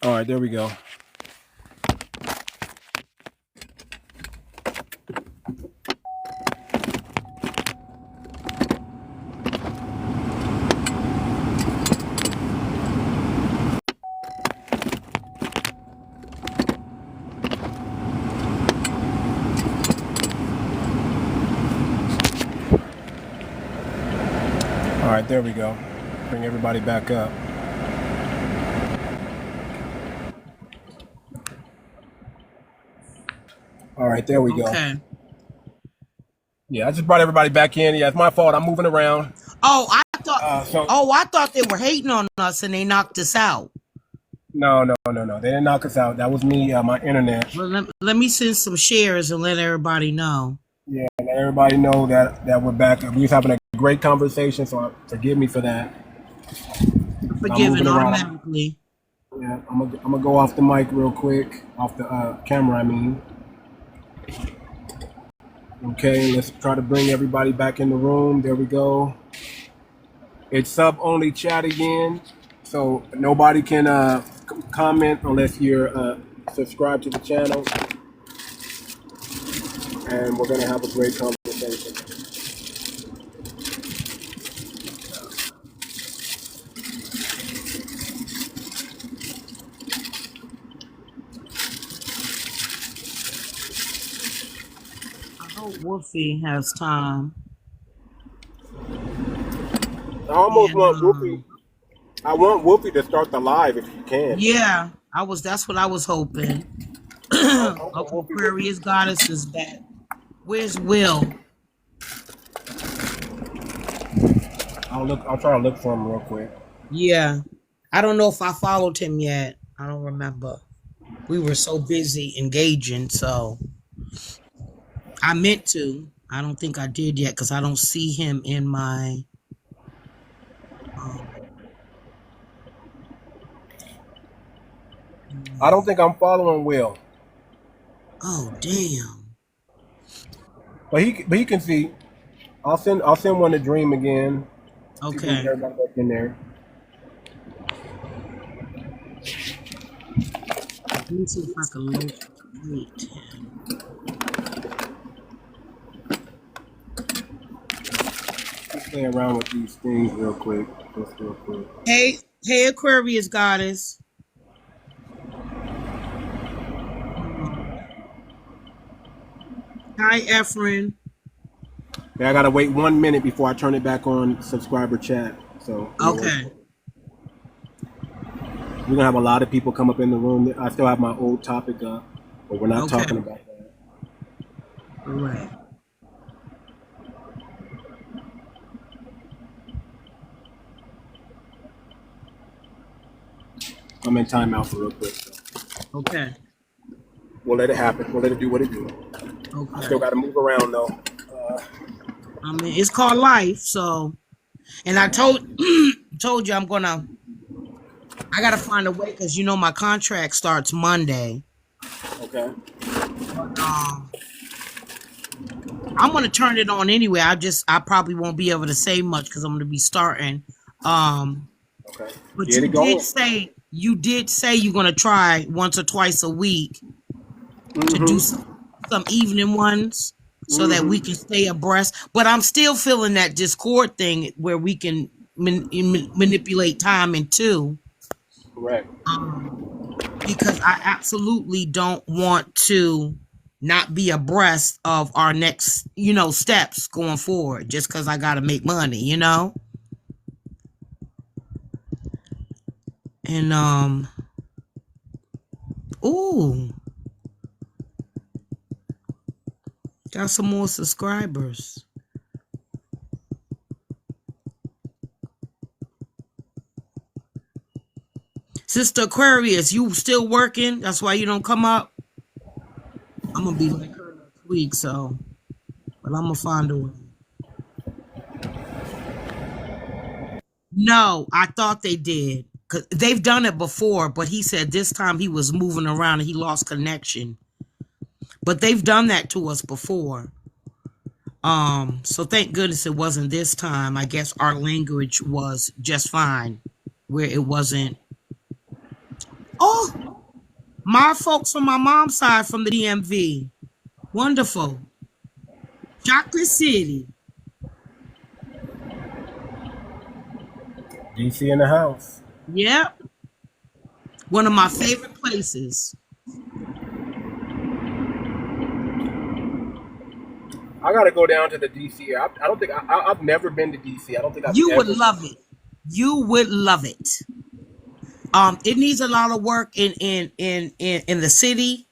All right, there we go. All right, there we go. Bring everybody back up. All right, there we go. Okay. Yeah, I just brought everybody back in. Yeah, it's my fault. I'm moving around. Oh, I thought they were hating on us and they knocked us out. No. They didn't knock us out. That was me, my internet. Well, let me send some shares and let everybody know. Yeah, let everybody know that we're back. We was having a great conversation, so forgive me for that. Forgiven automatically. Yeah, I'm gonna go off the mic real quick, off the camera, I mean. Okay, let's try to bring everybody back in the room. There we go. It's sub-only chat again, so nobody can comment unless you're subscribed to the channel. And we're gonna have a great conversation. I hope Wolfie has time. I almost want Wolfie. I want Wolfie to start the live if you can. Yeah, that's what I was hoping. Aquarius Goddess is back. Where's Will? I'll try to look for him real quick. Yeah. I don't know if I followed him yet. I don't remember. We were so busy engaging, so I meant to. I don't think I did yet because I don't see him in my I don't think I'm following Will. Oh damn. But he can see. I'll send one to Dream again. Okay. Everybody back in there. Let me see if I can locate him. Play around with these things real quick. Just real quick. Hey, Aquarius Goddess. Hi, Efren. Yeah, I gotta wait 1 minute before I turn it back on subscriber chat. So okay. We're gonna have a lot of people come up in the room. I still have my old topic up, but we're not talking about that. All right. I'm in timeout for real quick. So. Okay. We'll let it happen. We'll let it do what it do. Okay. I still got to move around though. I mean, it's called life. So, and I told you I gotta find a way because my contract starts Monday. Okay. But, I'm gonna turn it on anyway. I probably won't be able to say much because I'm gonna be starting. Okay. But you did say you're gonna try once or twice a week to do some evening ones so that we can stay abreast. But I'm still feeling that Discord thing where we can manipulate time in two. Correct. Because I absolutely don't want to not be abreast of our next, steps going forward just because I got to make money, And, ooh, got some more subscribers. Sister Aquarius, you still working? That's why you don't come up? I'm going to be like her next week, so, but I'm going to find a way. No, I thought they did. Cause they've done it before, but he said this time he was moving around and he lost connection. But they've done that to us before. So thank goodness it wasn't this time. I guess our language was just fine, where it wasn't Oh, my folks from my mom's side from the DMV. Wonderful. Chocolate City. DC in the house. Yep. One of my favorite places. I gotta go down to the DC. I don't think I've never been to DC. I don't think I've You ever. would love it. You would love it. It needs a lot of work in the city.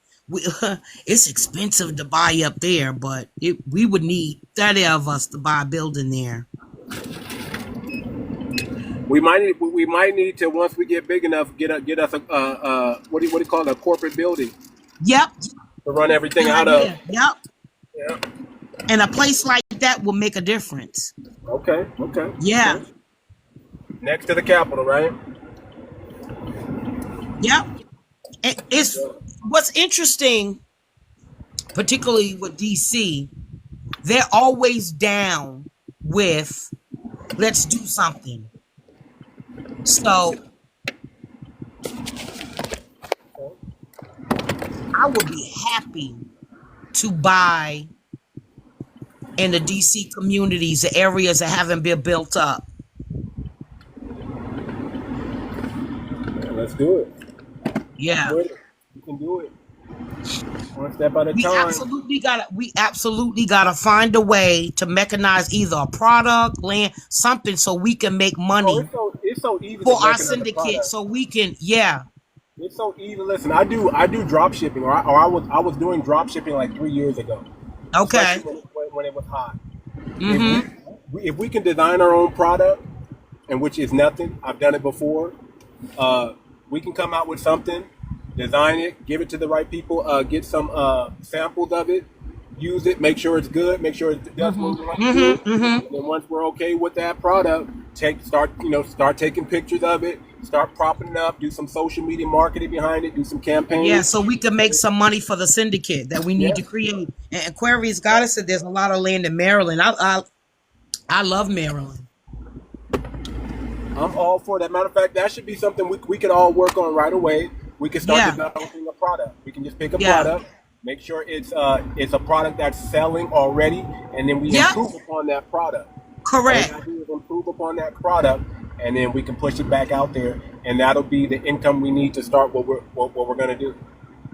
It's expensive to buy up there, but we would need 30 of us to buy a building there. We might need to, once we get big enough, get us a what do you call it, a corporate building Yep. to run everything Good out idea. of. Yep. Yeah. And a place like that will make a difference. Okay. Yeah. Okay. Next to the Capitol, right? Yep. It's what's interesting, particularly with DC, they're always down with let's do something. So I would be happy to buy in the DC communities, the areas that haven't been built up. Yeah, let's do it. Yeah. We can do it. One step at a We time. absolutely gotta find a way to mechanize either a product, land, something so we can make money It's so easy for to our mechanize a syndicate, product. so we can, It's so easy. Listen, I do drop shipping, or I was doing drop shipping like 3 years ago. okay. Especially when it was hot. Mm-hmm. If we can design our own product, and which is nothing, I've done it before. We can come out with something, design it, give it to the right people, get some samples of it, use it, make sure it's good, make sure it does what we want to do. And then once we're okay with that product, start taking pictures of it, start propping it up, do some social media marketing behind it, do some campaigns. Yeah, so we can make some money for the syndicate that we need to create. And Aquarius Goddess said there's a lot of land in Maryland. I love Maryland. I'm all for that. Matter of fact, that should be something we could all work on right away. We can start developing a product. We can just pick a product, make sure it's a product that's selling already, and then we improve upon that product. Correct. All we gotta do is improve upon that product, and then we can push it back out there, and that'll be the income we need to start what we're gonna do.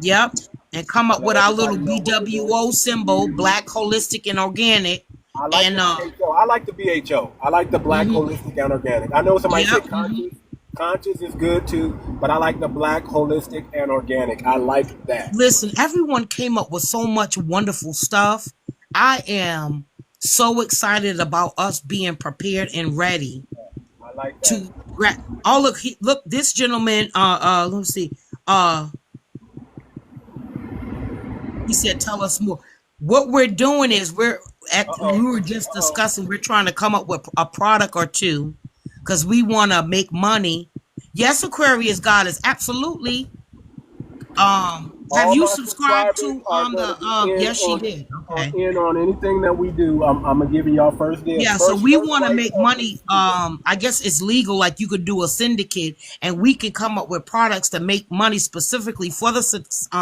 Yep. And come up with our little BWO symbol, Black, Holistic, and Organic. I like the BHO. I like the BHO. I like the Black, Holistic, and Organic. I know somebody said conscious. Conscious is good too, but I like the Black, Holistic, and Organic. I like that. Listen, everyone came up with so much wonderful stuff. I am so excited about us being prepared and ready. I like that. Look, this gentleman, let me see. He said, tell us more. What we're doing is we were just discussing, we're trying to come up with a product or two because we want to make money. Yes, Aquarius Goddess, absolutely. Have you subscribed to yes, she did. Okay. In on anything that we do, I'm gonna give y'all first day. Yeah, so we want to make money. I guess it's legal. Like you could do a syndicate, and we can come up with products to make money specifically for the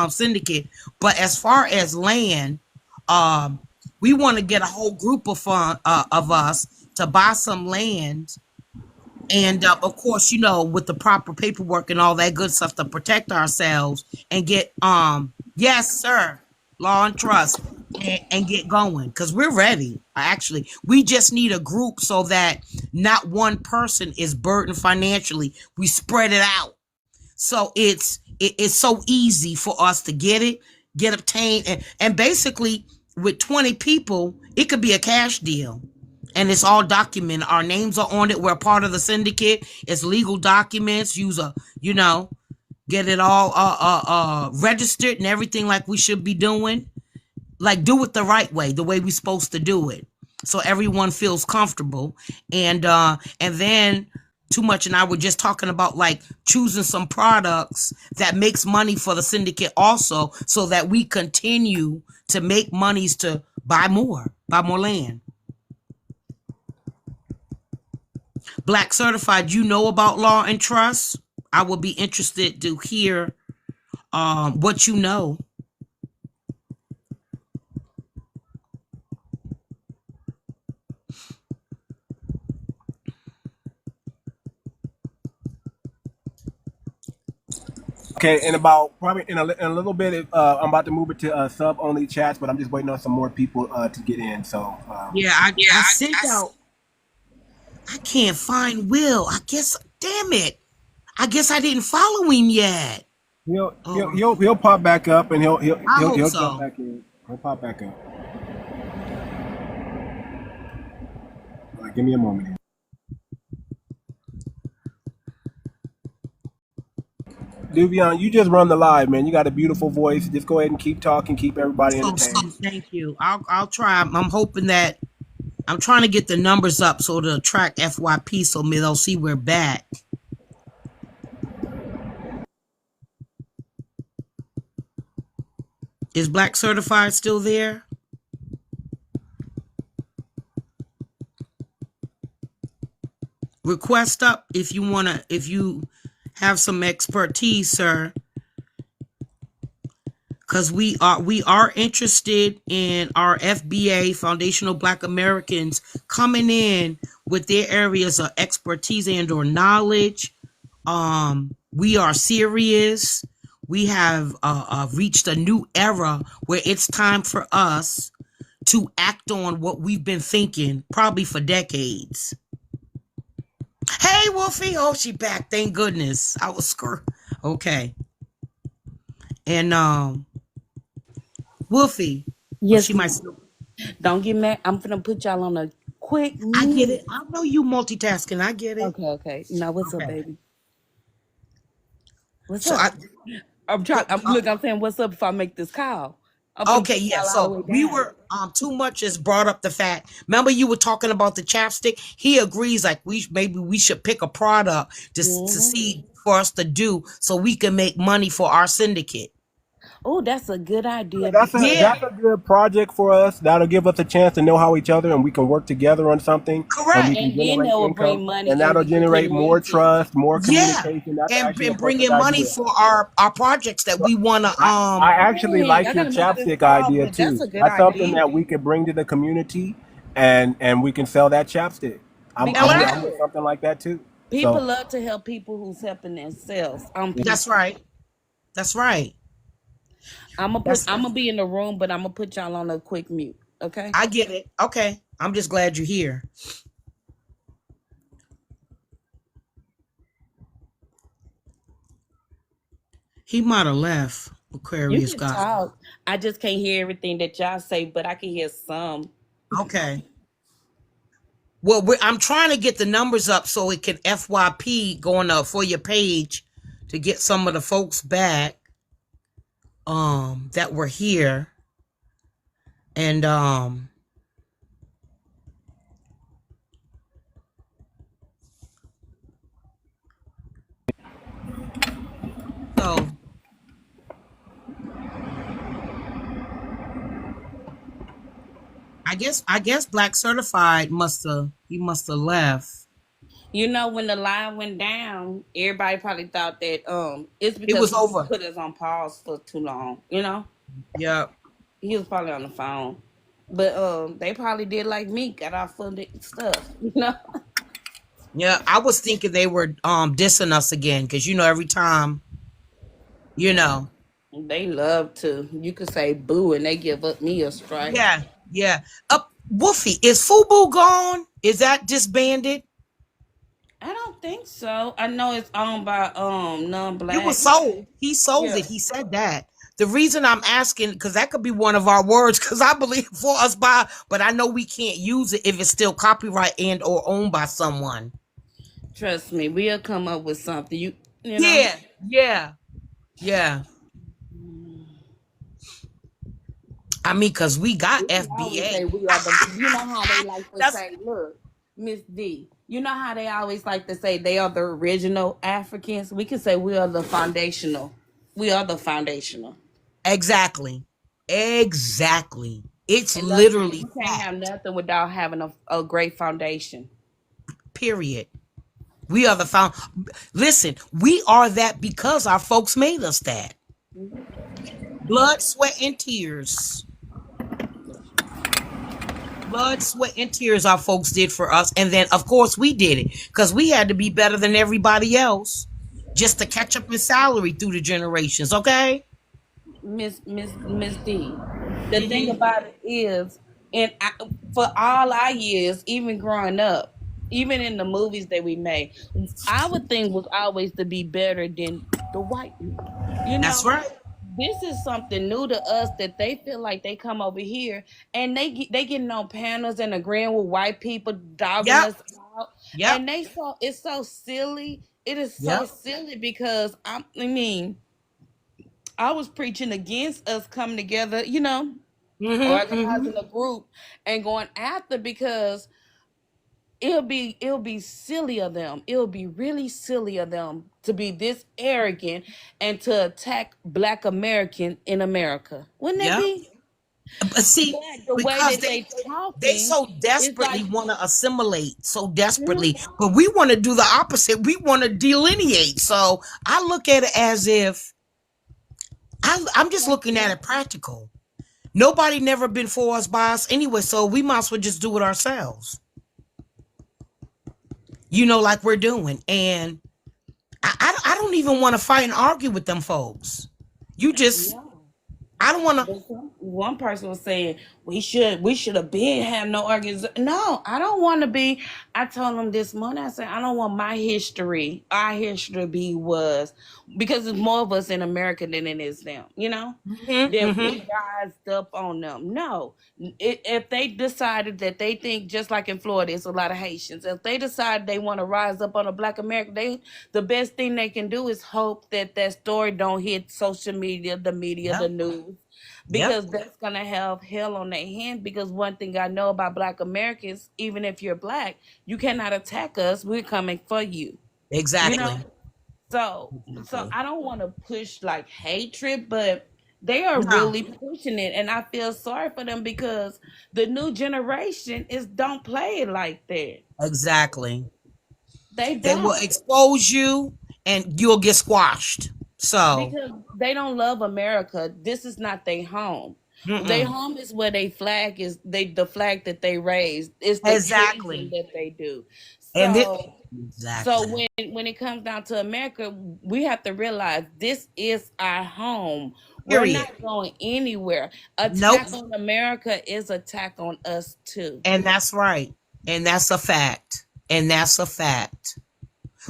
syndicate. But as far as land, we want to get a whole group of us to buy some land. And of course, with the proper paperwork and all that good stuff to protect ourselves and get, yes, sir, law and trust and get going because we're ready. Actually, we just need a group so that not one person is burdened financially. We spread it out. So it's so easy for us to get obtained. And basically with 20 people, it could be a cash deal. And it's all documented. Our names are on it. We're part of the syndicate. It's legal documents. Get it all registered and everything like we should be doing. Like do it the right way, the way we're supposed to do it. So everyone feels comfortable. And then Too Much and I were just talking about like choosing some products that makes money for the syndicate also so that we continue to make monies to buy more land. Black Certified, you know about law and trust? I would be interested to hear what you know. Okay, in about probably in a little bit, I'm about to move it to sub only chats, but I'm just waiting on some more people to get in. So Yeah, I sent out. I can't find Will. I guess, damn it. I guess I didn't follow him yet. he'll pop back up and I hope he'll jump so. back in. He'll pop back up. Give me a moment here. Duvion, you just run the live, man. You got a beautiful voice. Just go ahead and keep talking, keep everybody So entertained. thank you. I'll try. I'm hoping that I'm trying to get the numbers up so to track FYP so they'll see we're back. Is Black Certified still there? Request up if you have some expertise, sir. Because we are interested in our FBA, Foundational Black Americans, coming in with their areas of expertise and or knowledge. We are serious. We have reached a new era where it's time for us to act on what we've been thinking probably for decades. Hey, Wolfie. Oh, she back. Thank goodness. I was screwed. Okay. And Wolfie. Yes, She might still. don't get mad. I'm gonna put y'all on a quick I get mute. it. I know you multitasking. I get it. Okay. Now what's up, Okay. baby? What's So up? I I'm trying. I'm saying what's up if I make this call. I'm gonna okay, put yeah. y'all all the So way we down. were Too Much has brought up the fact. Remember you were talking about the chapstick? He agrees like maybe we should pick a product to see for us to do so we can make money for our syndicate. Oh, that's a good idea That's because Yeah, a good project for us. That'll give us a chance to know how each other, and we can work together on something, and we correct. can and then generate that will income, bring money and and that'll we can generate put more links in. trust, more Yeah. communication. That's actually a And bring perfect in money idea. for our projects that we wanna I actually Dang, I like your gotta make this chapstick call, idea but that's too. a good That's something idea that we could bring to the community, and we can sell that chapstick. because LA. I'm with something like that too. people So love to help people who's helping themselves. I'm That's peaceful. right. That's right. That's I'm gonna be in the room, but I'm gonna put y'all on a quick mute. Okay. I get it. Okay. I'm just glad you're here. He might have left. You Aquarius can got. talk. I just can't hear everything that y'all say, but I can hear some. Okay. Well, I'm trying to get the numbers up so it can FYP going up for your page to get some of the folks back that were here. And so I guess Black Certified must have left. You know, when the line went down, everybody probably thought that it's It because was he over. put us on pause for too long. You know, Yep. he was probably on the phone, but they probably did like me, got off of the stuff. You know, Yeah, I was thinking they were dissing us again because every time, you know. they love to. You could say boo, and they give up me a strike. Yeah, yeah. Wolfie, is Fubu gone? Is that disbanded? I don't think so. I know it's owned by It was non-black. sold. He sold Yeah, it. He said that. The reason I'm asking, because that could be one of our words, because I believe for us by, but I know we can't use it if it's still copyright and or owned by someone. trust me, we'll come up with something. You know. Yeah, yeah, yeah. I mean, because we got We can always FBA. say we are the. You know how they like to That's say, look, Miss D. You know how they always like to say they are the original Africans. We can say we are the foundational. We are the foundational. exactly. Exactly. It's And that's literally you can't have fact. nothing without having a great foundation. Period. We are the found. Listen, we are that because our folks made us that. Blood, sweat, and tears. Blood, sweat, and tears our folks did for us. And then, of course, we did it because we had to be better than everybody else just to catch up in salary through the generations, okay? Miss D. The thing about it is, for all our years, even growing up, even in the movies that we made, our thing was always to be better than the white people. You That's know, right. this is something new to us that they feel like they come over here and they getting on panels and agreeing with white people, dogging Yep. us out, Yep. and it's so silly. It is so Yep. silly because I mean, I was preaching against us coming together, organizing a group and going after, because it'll be silly of them. It'll be really silly of them to be this arrogant and to attack Black American in America. Wouldn't that Yep. be? But see, But the way because that they they talking so is like, desperately want to assimilate, so desperately, mhm, but we want to do the opposite. We want to delineate. So I look at it as if I'm just looking at it practical. Nobody never been for us by us anyway, so we might as well just do it ourselves. Like we're doing. And I don't even want to fight and argue with them folks. yeah. I don't want to. But one person was saying we should have been have no arguments. No, I don't want to be. I told them this morning. I said I don't want our history to be was, because there's more of us in America than it is them. That we rised up on them. No, if they decided that they think, just like in Florida, it's a lot of Haitians. If they decide they want to rise up on a Black American, the best thing they can do is hope that story don't hit social media, the media, the Yep. news, Yep. because that's gonna have hell on their hands. Because one thing I know about Black Americans, even if you're Black, you cannot attack us. We're coming for you. You Exactly. know. So I don't want to push like hatred, but they are No. really pushing it, and I feel sorry for them because the new generation don't play it like that. Exactly. They They will don't. expose you and you'll get squashed. So, Because they don't love America. This is not their home. Their mm-mm. home is where they flag is the flag that they raised. It's the treason Exactly. that they do. And it, So exactly. when it comes down to America, we have to realize this is our home. We're Period. not going anywhere. Nope. Attack on America is attack on us too. And that's right. And that's a fact. And that's a fact.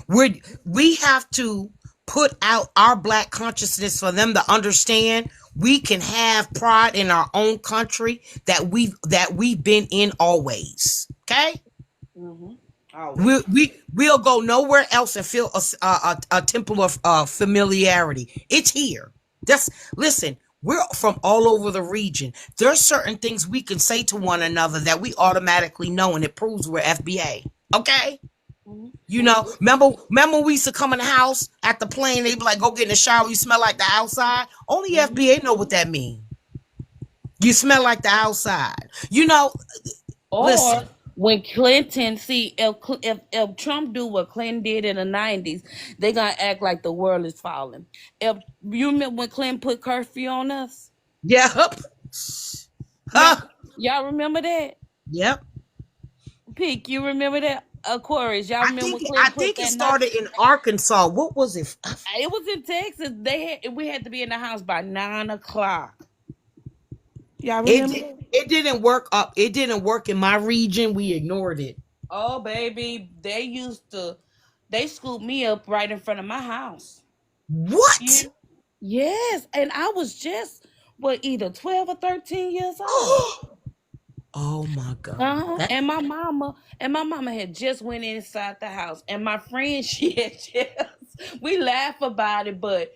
We have to put out our Black consciousness for them to understand we can have pride in our own country that we've been in always. Okay? Mm-hmm. Always. We'll go nowhere else and feel a temple of familiarity. It's here. Listen. We're from all over the region. There's certain things we can say to one another that we automatically know, and it proves we're FBA. Okay? Mm-hmm. Remember we used to come in the house at the plane, they'd be like, go get in the shower, you smell like the outside. Only FBA know what that means. You smell like the outside. Or Listen. when Clinton, see, if Trump do what Clinton did in the 90s, they gonna act like the world is falling. If you remember when Clinton put curfew on us, Yep. now, Huh. y'all remember that? Yep. Peak, you remember that? Aquarius, y'all I remember think when I Clinton put think it that? started in Arkansas. What was it? It was in Texas. We had to be in the house by 9 o'clock. Y'all remember that? It didn't work up. It didn't work in my region. We ignored it. Oh baby, they scooped me up right in front of my house. Yeah. What? Yes, and I was just either 12 or 13 years old. Oh my God. And my mama had just went inside the house, and my friend she had just we laugh about it, but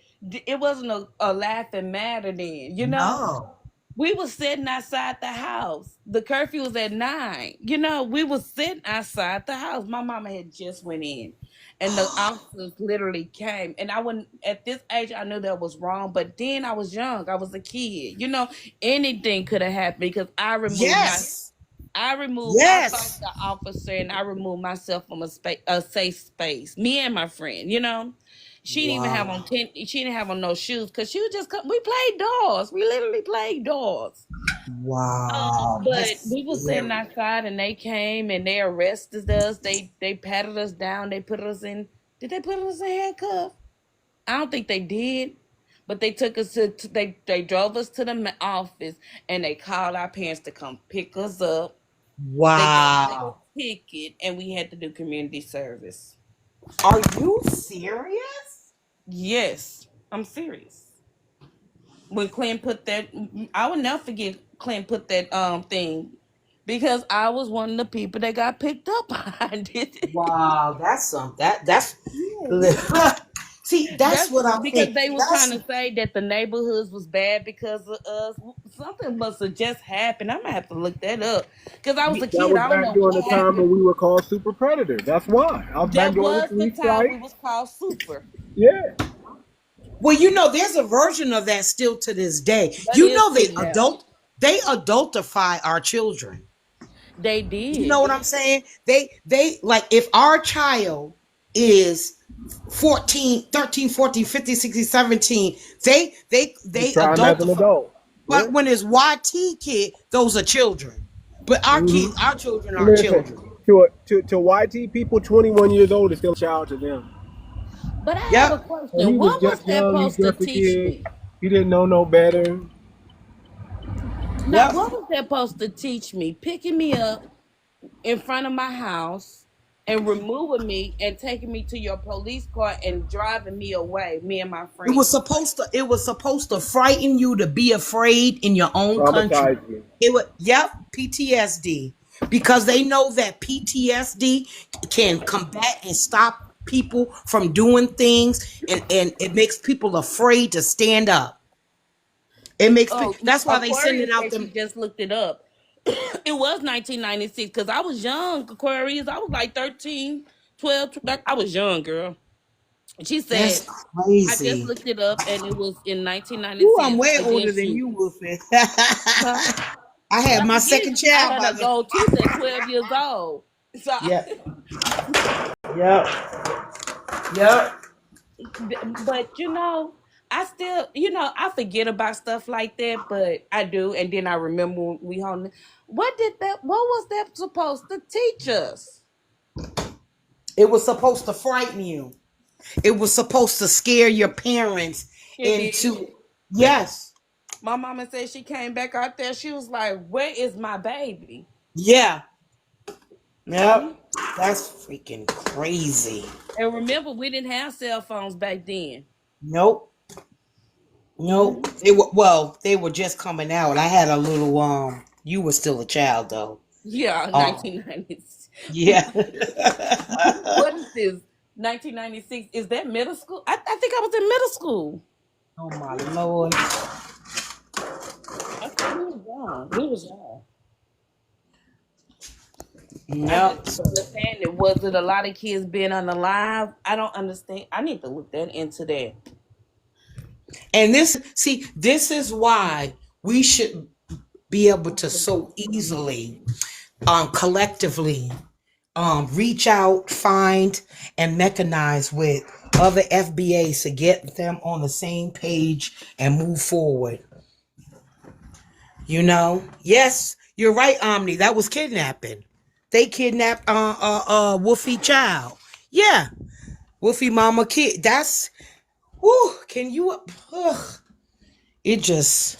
it wasn't a laughing matter then. No. We was sitting outside the house. The curfew was at 9. We was sitting outside the house. My mama had just went in, and the officers literally came. And I wouldn't at this age. I knew that was wrong, but then I was young. I was a kid. Anything could have happened because I removed my Yes. I removed. I fought Yes. the officer, and I removed myself from a safe space. Me and my friend, you know, she didn't even have on Wow. she didn't have on no shoes because she was just. We played dolls. We literally played dolls. Wow. But That's we was sitting scary. outside, and they came and they arrested us. They patted us down. They put us in. Did they put us in handcuffs? I don't think they did. But they took us they drove us to the office, and they called our parents to come pick us up. They gave us Wow. a ticket, and we had to do community service. Are you serious? Yes, I'm serious. When Clint put that, I will never forget Clint put that thing because I was one of the people that got picked up behind it. Wow, that's some that's Yeah. see, that's That's what I because think. they was trying That's to say that the neighborhoods was bad because of us. Something must have just happened. I'm gonna have to look that up because I was a That kid. was I don't back know during what the time when happened. we were called super predators. That's why. I was back That during the was the police time we strike. was called super. Yeah. well, there's a version of that still to this day. That is kidnapping. They adultify our children. They You know did. what I'm saying? They like if our child is 14, 13, 14, 15, 16, 17, You they try them as an adultify. adult. Yeah. But when it's YT kid, those are children. But Hmm. our children are Listen, children. to YT people, 21 years old is still a child to them. But I have a Yep. And question. he was What was just that young. He's supposed to just a teach kid. me? He didn't know no better. Now, Yep. what was that supposed to teach me? Picking me up in front of my house and removing me and taking me to your police car and driving me away, me and my friend. It was supposed to frighten you to be afraid in your own country. Traumatized you. It would yep, PTSD. Because they know that PTSD can combat and stop people from doing things and it makes people afraid to stand up. Oh, That's why they Aquarius sending out said she them. just looked it up. It was 1996 because I was young, Aquarius. I was like 13, 12. I was young, girl. She said, That's I just crazy. looked it up and it was in Ooh, I'm 1996 way older against than you. you, Wolfie. Huh? I But had I my forget, second I child had by a then. goal tooth at 12 years old. So, Yep. Yep. Yep. but I still, I forget about stuff like that, but I do. And then I remember when we home. What was that supposed to teach us? It was supposed to frighten you. It was supposed to scare your parents It did. into yes. My mama said she came back out there. She was like, "Where is my baby?" Yeah. Mhm. Yep. That's freaking crazy. And remember, we didn't have cell phones back then. Nope. Nope. Hmm. They were just coming out. I had a little you were still a child though. Yeah, Um 1990s. yeah. What is this? 1996. Is that middle school? I think I was in middle school. Oh my lord. Okay, we was young. We was young. I just Yep. don't understand it. Was it a lot of kids being unalive? I don't understand. I need to look that into that. And this is why we should be able to so easily collectively reach out, find, and mechanize with other FBAs to get them on the same page and move forward. Yes, you're right, Omni. That was kidnapping. They kidnapped Wolfie child. Yeah, Wolfie mama kid. That's whoo. Can you? Ugh, it just.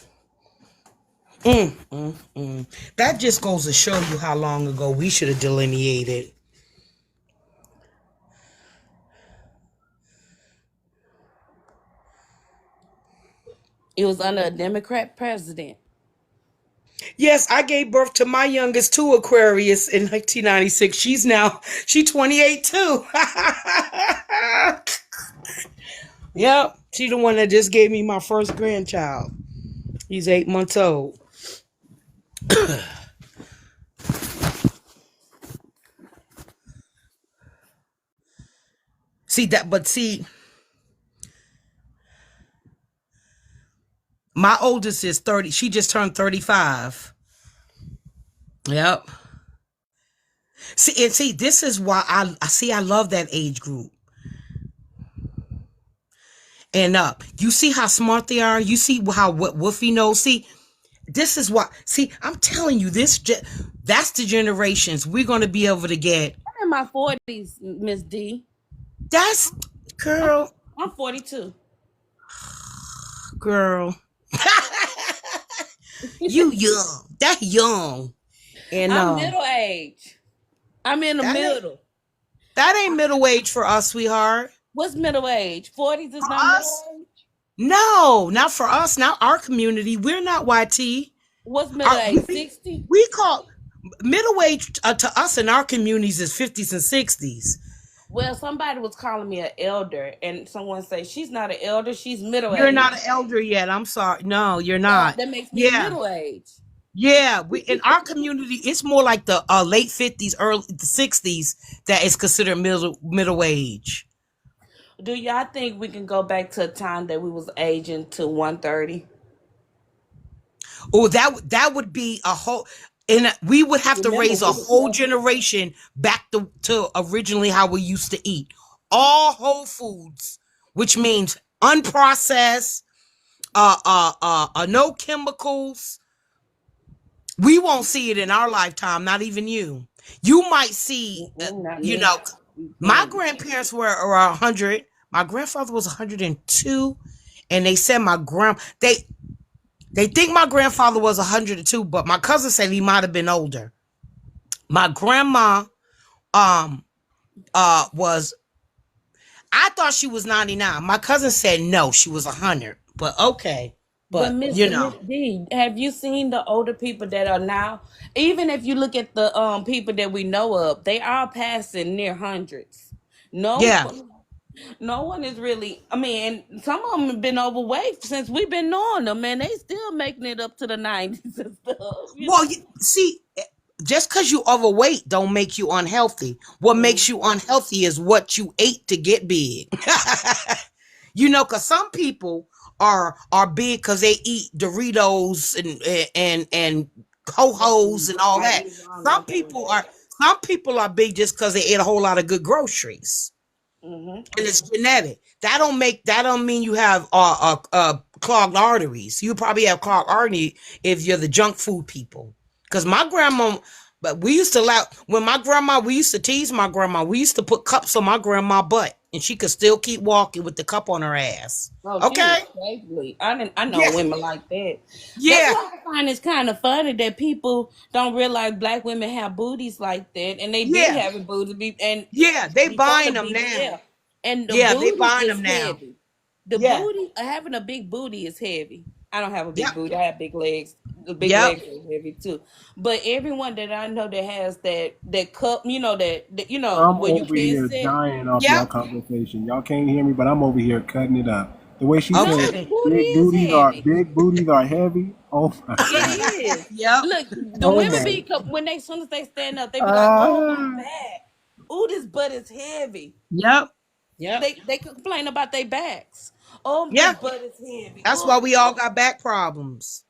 That just goes to show you how long ago we should have delineated. It was under a Democrat president. Yes, I gave birth to my youngest too, Aquarius, in 1996. She's 28 too. Yep, she the one that just gave me my first grandchild. He's 8 months old. See, my oldest is 30. She just turned 35. Yep. See, this is why I love that age group. And you see how smart they are. You see how what Woofy knows. See, this is why. See, I'm telling you, that's the generations we're gonna be able to get. I'm in my 40s, Miss D. That's girl. I'm 42. Girl. You young. That's young. And I'm middle age. I'm in the middle. That ain't middle age for us, sweetheart. What's middle age? 40s is not middle age? No, not for us. Not our community. We're not YT. What's middle age? 60? We call middle age to us in our communities is 50s and 60s. Well, somebody was calling me an elder, and someone say she's not an elder, she's middle age. You're not an elder yet. I'm sorry. No, you're not. That makes me middle age. Yeah, in our community, it's more like the late 50s, early the 60s that is considered middle age. Do y'all think we can go back to a time that we was aging to 130? Oh, that would be a whole, and we would have to raise a whole generation back to originally how we used to eat. All whole foods, which means unprocessed, no chemicals. We won't see it in our lifetime, not even you. You might see, my grandparents were 100. My grandfather was 102, and they said they think my grandfather was 102, but my cousin said he might have been older. My grandma was, I thought she was 99. My cousin said no, she was 100. But okay. But Miss D, have you seen the older people that are now, even if you look at the people that we know of, they are passing near hundreds. No one is really, I mean, some of them have been overweight since we've been knowing them, and they still making it up to the 90s and stuff. See, just because you overweight don't make you unhealthy. What makes you unhealthy is what you ate to get big. Because some people are big because they eat Doritos and Ho-Hos and all that. Some people are big just because they ate a whole lot of good groceries. And it's genetic. That don't mean you have clogged arteries. You probably have clogged artery if you're the junk food people. Because my grandma, but we used to tease my grandma. We used to put cups on my grandma's butt, and she could still keep walking with the cup on her ass. Oh, okay. I know women like that. Yeah. That's why I find it's kind of funny that people don't realize black women have booties like that, and they be having booties. They buying them now. And they buying them now. Heavy. The booty, having a big booty is heavy. I don't have a big booty. I have big legs. The big legs are heavy too. But everyone that I know that has that cup, I'm where you over here dying off your conversation. Y'all can't hear me, but I'm over here cutting it up. The way she said, big booties are heavy. Oh my God. It is. Yep. Look, the women as soon as they stand up, they be like, "Oh my back. Ooh, this butt is heavy." Yep. Yeah. They complain about their backs. Oh, my butt is heavy. That's why we all got back problems.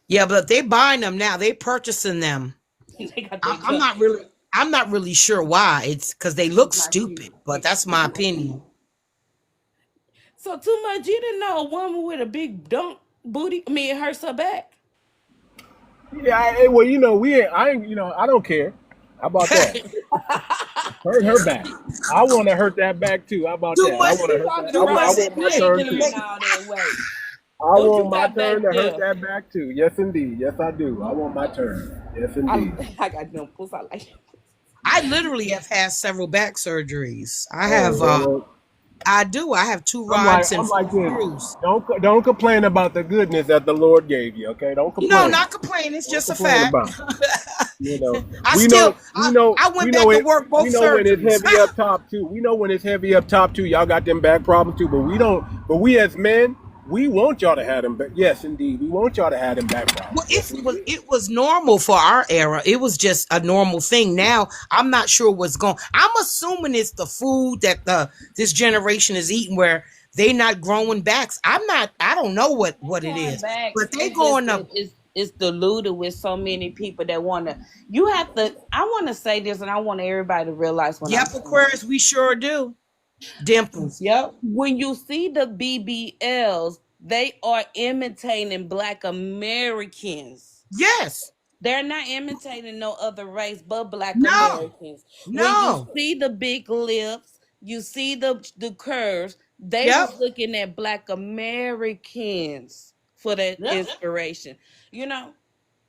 Yeah, but they buying them now. They purchasing them. I'm not really sure why. It's because they look stupid, but that's my opinion. So Too Much, you didn't know a woman with a big dunk booty? I mean, it hurts her back. Yeah, I don't care. How about that? Hurt her back. I want to hurt that back too. How about that? I want to hurt that. I want my turn too. I want my turn to hurt that back too. Yes, indeed. Yes, I do. I want my turn. Yes, indeed. I got no puss. I like it. I literally have had several back surgeries. I have. I do. I have 2 rods and 4 screws. Don't complain about the goodness that the Lord gave you. Okay, don't complain. No, not complain. It's just a fact. I went back to work both surgeries. We know when it's heavy up top too. We know when it's heavy up top too. Y'all got them back problems too, but we don't. But we as men, we want y'all to have them back. Yes, indeed, we want y'all to have them back problems. Well, it was normal for our era. It was just a normal thing. Now I'm not sure what's going. I'm assuming it's the food that this generation is eating, where they not growing backs. I don't know what it is, but they going up. it's diluted with so many people that want to. You have to. I want to say this, and I want everybody to realize when I'm Yep, saying Aquarius, we sure do. Dimples. Yep. when you see the BBLs, they are imitating Black Americans. Yes. They're not imitating no other race but Black No. Americans. When you No. see the big lips, you see the curves, they Yep. was looking at Black Americans for that Yep. inspiration. You know?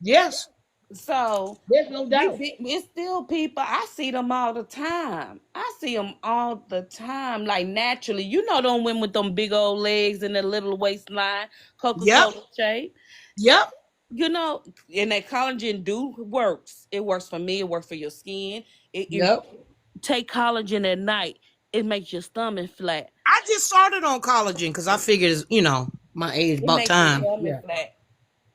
Yes. So There's no doubt. it's still people. I see them all the time. I see them all the time, like naturally. You know them women with them big old legs and the little waistline, Coca-Cola Yep. shape. Yep. You know, and that collagen do works. It works for me. It works for your skin. Yep. Take collagen at night. It makes your stomach flat. I just started on collagen because I figured, my age It about makes time. your stomach flat.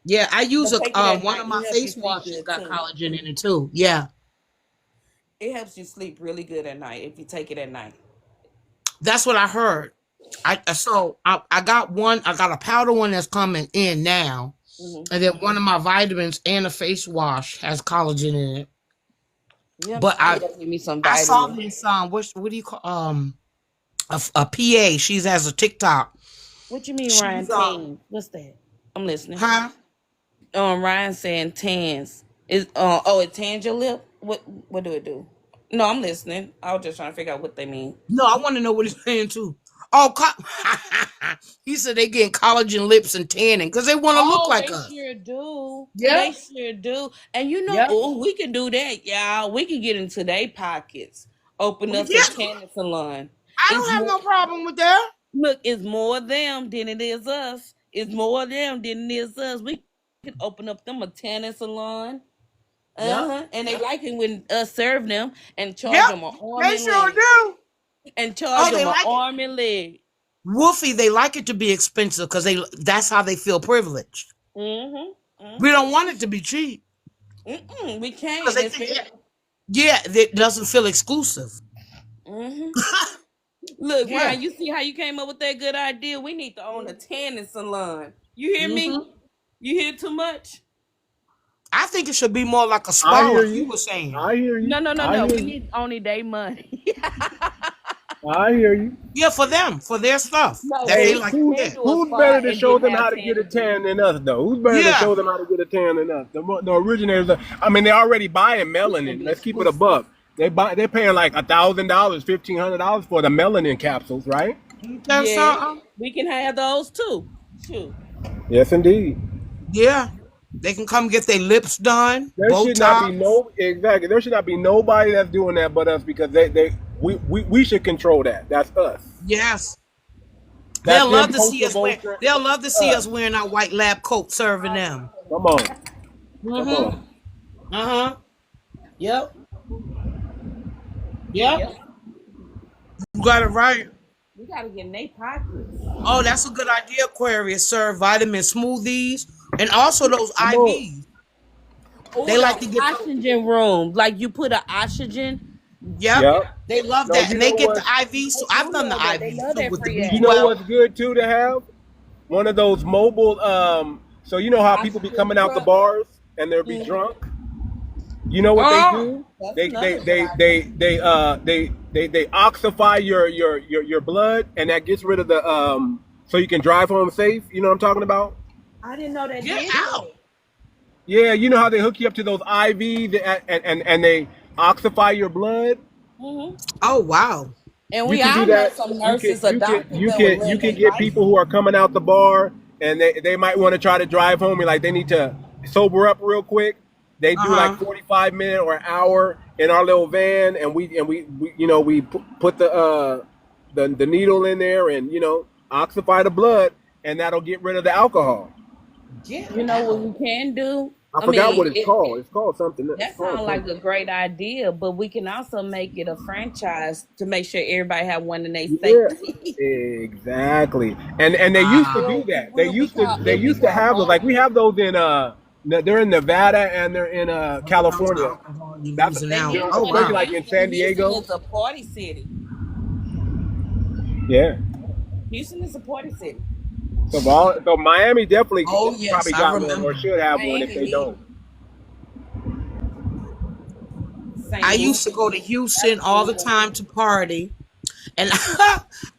Yeah, I use But take it at one night. of my It helps you face sleep washes good, got too. collagen in it too. Yeah. It helps you sleep really good at night if you take it at night. That's what I heard. I got one. I got a powder one that's coming in now, and then one of my vitamins and a face wash has collagen in it. Yeah, But give me some I saw vitamins. this what do you call a PA? She's has a TikTok. What you mean, She's, Ryan? Tans? What's that? I'm listening. Huh? Ryan saying tans. Is it tans your lip? What do it do? No, I'm listening. I was just trying to figure out what they mean. No, I want to know what he's saying too. Oh, he said they getting collagen lips and tanning because they want to look like us. They sure do. Yeah. They sure do. And we can do that, y'all. We can get into their pockets. Open up a tanning salon. I don't have no problem with that. Look, it's more them than it is us. It's more them than it is us. We can open up them a tanning salon. And they like it when us serve them and charge them an arm They and sure leg. do. And charge them an like arm and leg. Wolfie, they like it to be expensive because that's how they feel privileged. We don't want it to be cheap. We can't. It doesn't feel exclusive. Look, Ryan, you see how you came up with that good idea? We need to own a tanning salon. You hear me? You hear too much? I think it should be more like a spa, like you were saying. I hear you. No. We need only their money. I hear you. Yeah, for them, for their stuff. No, who's better to show them how to get a tan than us, though? Who's better to show them how to get a tan than us? The originators. I mean, they're already buying melanin. Let's keep it a buck. They're paying like $1,000, $1,500 for the melanin capsules, right? Yeah, we can have those too. Shoot. Yes, indeed. Yeah, they can come get their lips done. There should not be There should not be nobody that's doing that but us because we should control that. That's us. Yes. That's They'll love to see us. They'll love to see us wearing our white lab coat, serving them. Come on. Come on. Yep. You got it right. We gotta get in their pockets. Oh, that's a good idea, Aquarius. Serve vitamin smoothies and also those IVs. They like to get oxygen room. Like you put an oxygen. Yep. They love that. And they get the IVs. So I've done the IVs. You know what's good too to have? One of those mobile so you know how people be coming out the bars and they'll be drunk? You know what they do? They oxify your blood and that gets rid of the so you can drive home safe. You know what I'm talking about? I didn't know that. Get out. Yeah, you know how they hook you up to those IVs and they oxify your blood? Oh wow. And we all have some nurses or doctors. You can get people who are coming out the bar and they might want to try to drive home and like they need to sober up real quick. They do like 45 minutes or an hour in our little van, and we put the needle in there and oxify the blood, and that'll get rid of the alcohol. Yeah. You know what we can do? I forgot what it's called. It's called something. That sounds like a great idea, but we can also make it a franchise to make sure everybody have one in their state. Yeah, exactly. And they used to do that. They used to have those. Like we have those in they're in Nevada and they're in California. That's like in San Diego. It's a party city. Yeah. Houston is a party city. So Miami definitely Oh yes, probably I got one or remember. should have one if Miami they don't. did. St. I Louis, used to go to Houston all the absolutely. time to party. And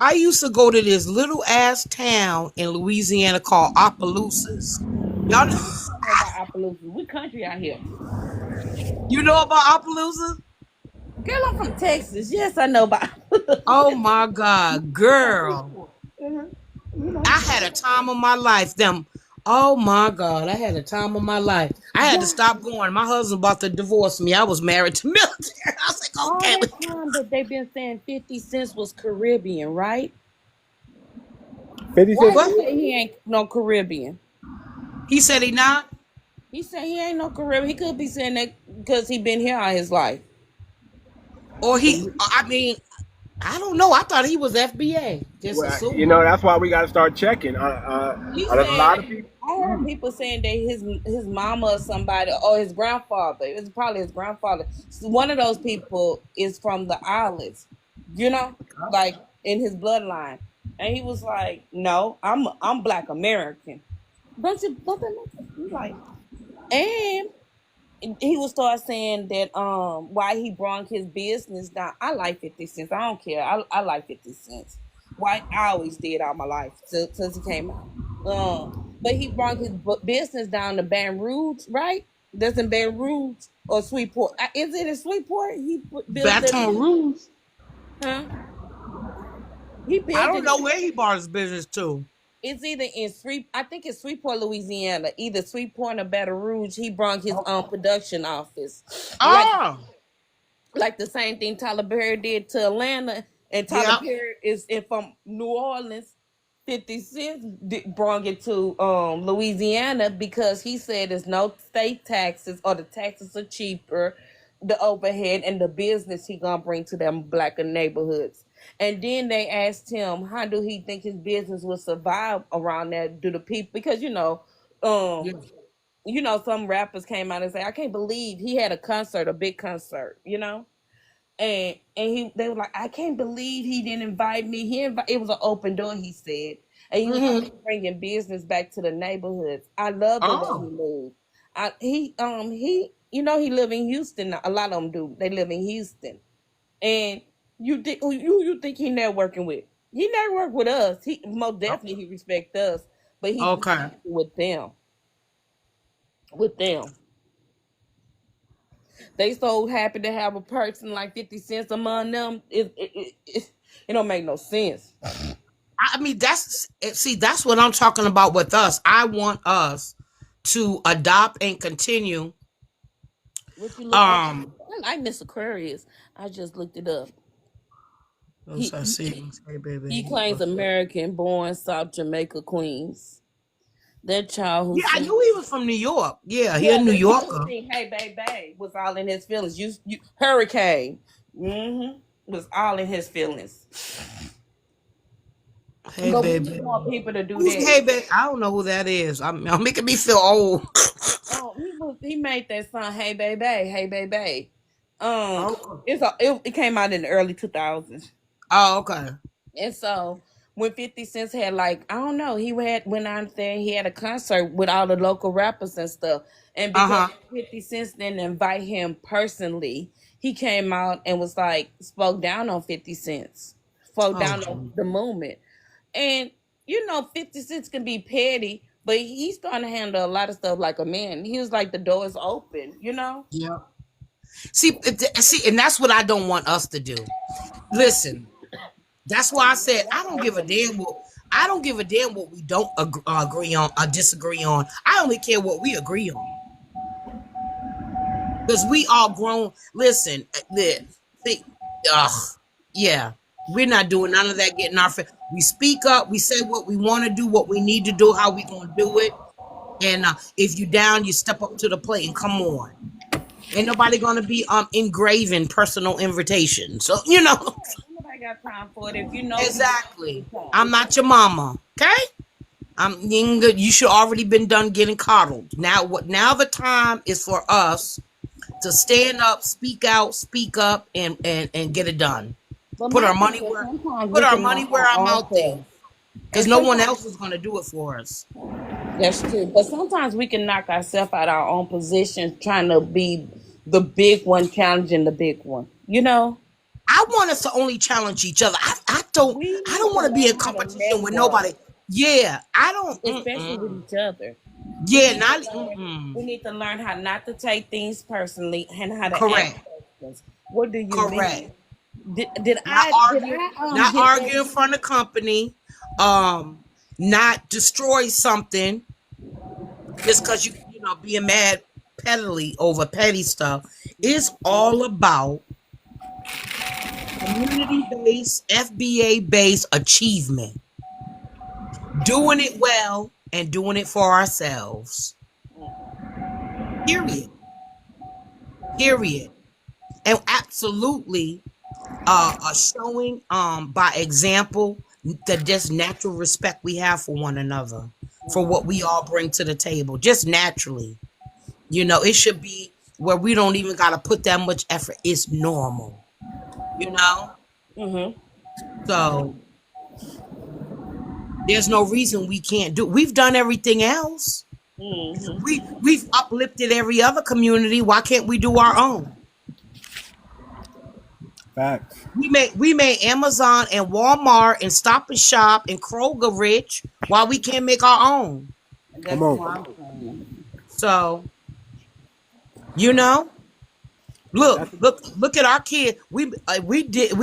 I used to go to this little ass town in Louisiana called Opelousas. Y'all know, I know about Appaloosa. We country out here. you know about Opelousas? Girl, I'm from Texas. Yes, I know about. Oh my God, girl. Mhm. You know. I had a time of my life. Oh my God, I had a time of my life. I had to Yeah. stop going. My husband about to divorce me. I was married to military. I was like, All okay. that time that they've been saying 50 cents was Caribbean, right? 50 Why Cent. he What? say he ain't no Caribbean? He said he not? He said he ain't no Caribbean. He could be saying that because he been here all his life. Or I mean, I don't know. I thought he was FBA. Just Well, assuming. that's why we got to start checking. He A lot of said people. I heard people saying that his mama or somebody or his grandfather. It was probably his grandfather. So one of those people is from the islands, you know, like in his bloodline. And he was like, "No, I'm Black American." Don't that make sense? He's like, and he would start saying that why he brought his business down. I like 50 cents. I don't care. I like 50 cents. Why I always did all my life since he came out. But he brought his business down to Baton Rouge, right? That's in Baton Rouge or Sweetport. Is it in Sweetport? Built it, Baton Rouge. huh? He I built don't it. know where he bought his business to. It's either in I think it's Sweetport, Louisiana, either Sweetport or Baton Rouge. He brought his own production office, Oh, like the same thing Tyler Perry did to Atlanta, and Tyler yeah. Perry is from New Orleans. 50 Cent brought it to Louisiana because he said there's no state taxes or the taxes are cheaper, the overhead and the business he gonna bring to them blacker neighborhoods. And then they asked him how do he think his business will survive around there, do the people, because Yeah. um some rappers came out and say I can't believe he had a concert, a big concert, they were like, I can't believe he didn't invite me. It was an open door, he said, and he was Hmm. bringing business back to the neighborhoods. I love the way he Oh, moved. He live in Houston. A lot of them do. They live in Houston, and you think he networking with? He network with us. He most definitely he respect us, but he's okay. networking with them. With them. They so happy to have a person like 50 cents among them. It don't make no sense. I mean, that's what I'm talking about with us. I want us to adopt and continue. What you look? Um, I like Miss Aquarius. I just looked it up. those He are he, seeds. Hey, baby. he claims American born South Jamaica Queens. That child who Yeah, I sing, knew he was from New York. Yeah, he a yeah, New the child who Yorker. sing Hey Baby was all in his feelings. Hurricane. Was all in his feelings. Hey, But we need baby. more people to do Who's that. Hey, baby? I don't know who that is. I'm making me feel old. Oh, he made that song Hey Baby, Hey Baby. Um, Oh, it came out in the early 2000s. oh, okay. And so when 50 Cent had like, I don't know, went out there and he had a concert with all the local rappers and stuff. And Uh because huh. 50 Cent didn't invite him personally, he came out and was like spoke down on 50 Cent. Spoke Oh, down on gee. the movement. And 50 Cent can be petty, but he's starting to handle a lot of stuff like a man. He was like the door is open. Yeah. See, and that's what I don't want us to do. Listen, that's why I said I don't give a damn what we don't agree on or disagree on. I only care what we agree on because we all grown. Listen, see, yeah, we're not doing none of that. Getting we speak up. We say what we want to do, what we need to do, how we gonna do it. And if you down, you step up to the plate and come on. Ain't nobody gonna be engraving personal invitations. So Nobody got time for it. If you know you exactly. got time. I'm not your mama. Okay? You should already been done getting coddled. Now the time is for us to stand up, speak out, speak up, and get it done. But Put my our thing money is where sometimes put we our can money knock where our our own mouth is. self. because And no one sometimes else is going to do it for us. that's true. But sometimes we can knock ourselves out our own position trying to be the big one, challenging the big one. You know, I want us to only challenge each other. we I need don't to want to be in learn how to competition with network, nobody. Yeah, I don't. especially with each other. We Yeah, need to not. learn. We need to learn how not to take things personally and how to ask Correct. questions. What do you Correct. mean? Did Not I argue. Not get that? argue in front of company. Um, Not destroy something just because you know being mad pettily over petty stuff. It's all about community based, FBA based achievement. Doing it well and doing it for ourselves. Period. Period. And absolutely showing by example the just natural respect we have for one another, for what we all bring to the table, just naturally. You know, it should be where we don't even got to put that much effort. It's normal, you know? Mm-hmm. So there's no reason we can't do. We've done everything else. Mm-hmm. We've uplifted every other community. Why can't we do our own? Facts. We made Amazon and Walmart and Stop and Shop and Kroger rich. Why we can't make our own? Come That's on. what I'm saying. So you know, look, That's look at our kid. We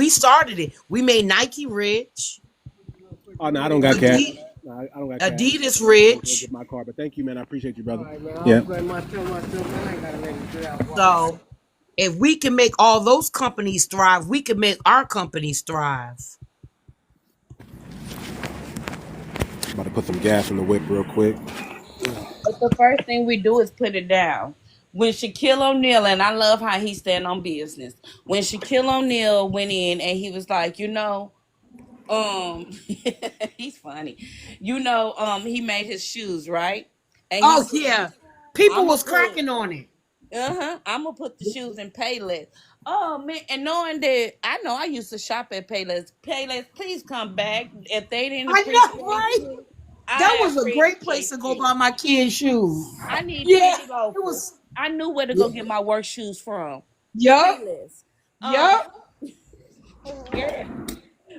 started it. We made Nike rich, oh no, I don't got cash. Adidas, No, I don't got cash. Adidas Go rich. get my car, but thank you, man. I appreciate you, brother. All right, man. Yeah. I'm playing myself, man. I ain't gotta let it get out. So if we can make all those companies thrive, we can make our companies thrive. About to put some gas in the whip real quick. But the first thing we do is put it down. When Shaquille O'Neal, and I love how he stand on business. When Shaquille O'Neal went in and he was like, um, he's funny. He made his shoes, right? And he Oh said, yeah, people I'm gonna was put cracking on it. I'm gonna put the shoes in Payless. Oh man, and knowing that I know I used to shop at Payless. Payless, please come back. If they didn't I know, appreciate right? you, That I was a great place appreciate to go you. buy my kids' shoes. I need Yeah, penny it loafers. was. I knew where to go get my work shoes from. Yup, Payless. Um, yup. yeah.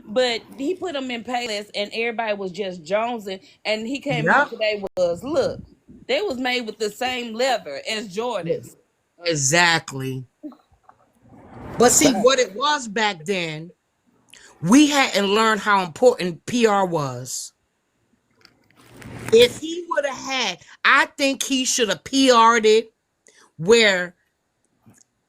But he put them in Payless, and everybody was just jonesing. And he came out Yep. today was look, they was made with the same leather as Jordans. Exactly. But see, what it was back then, we hadn't learned how important PR was. If he would have had, I think he should have PR'd it where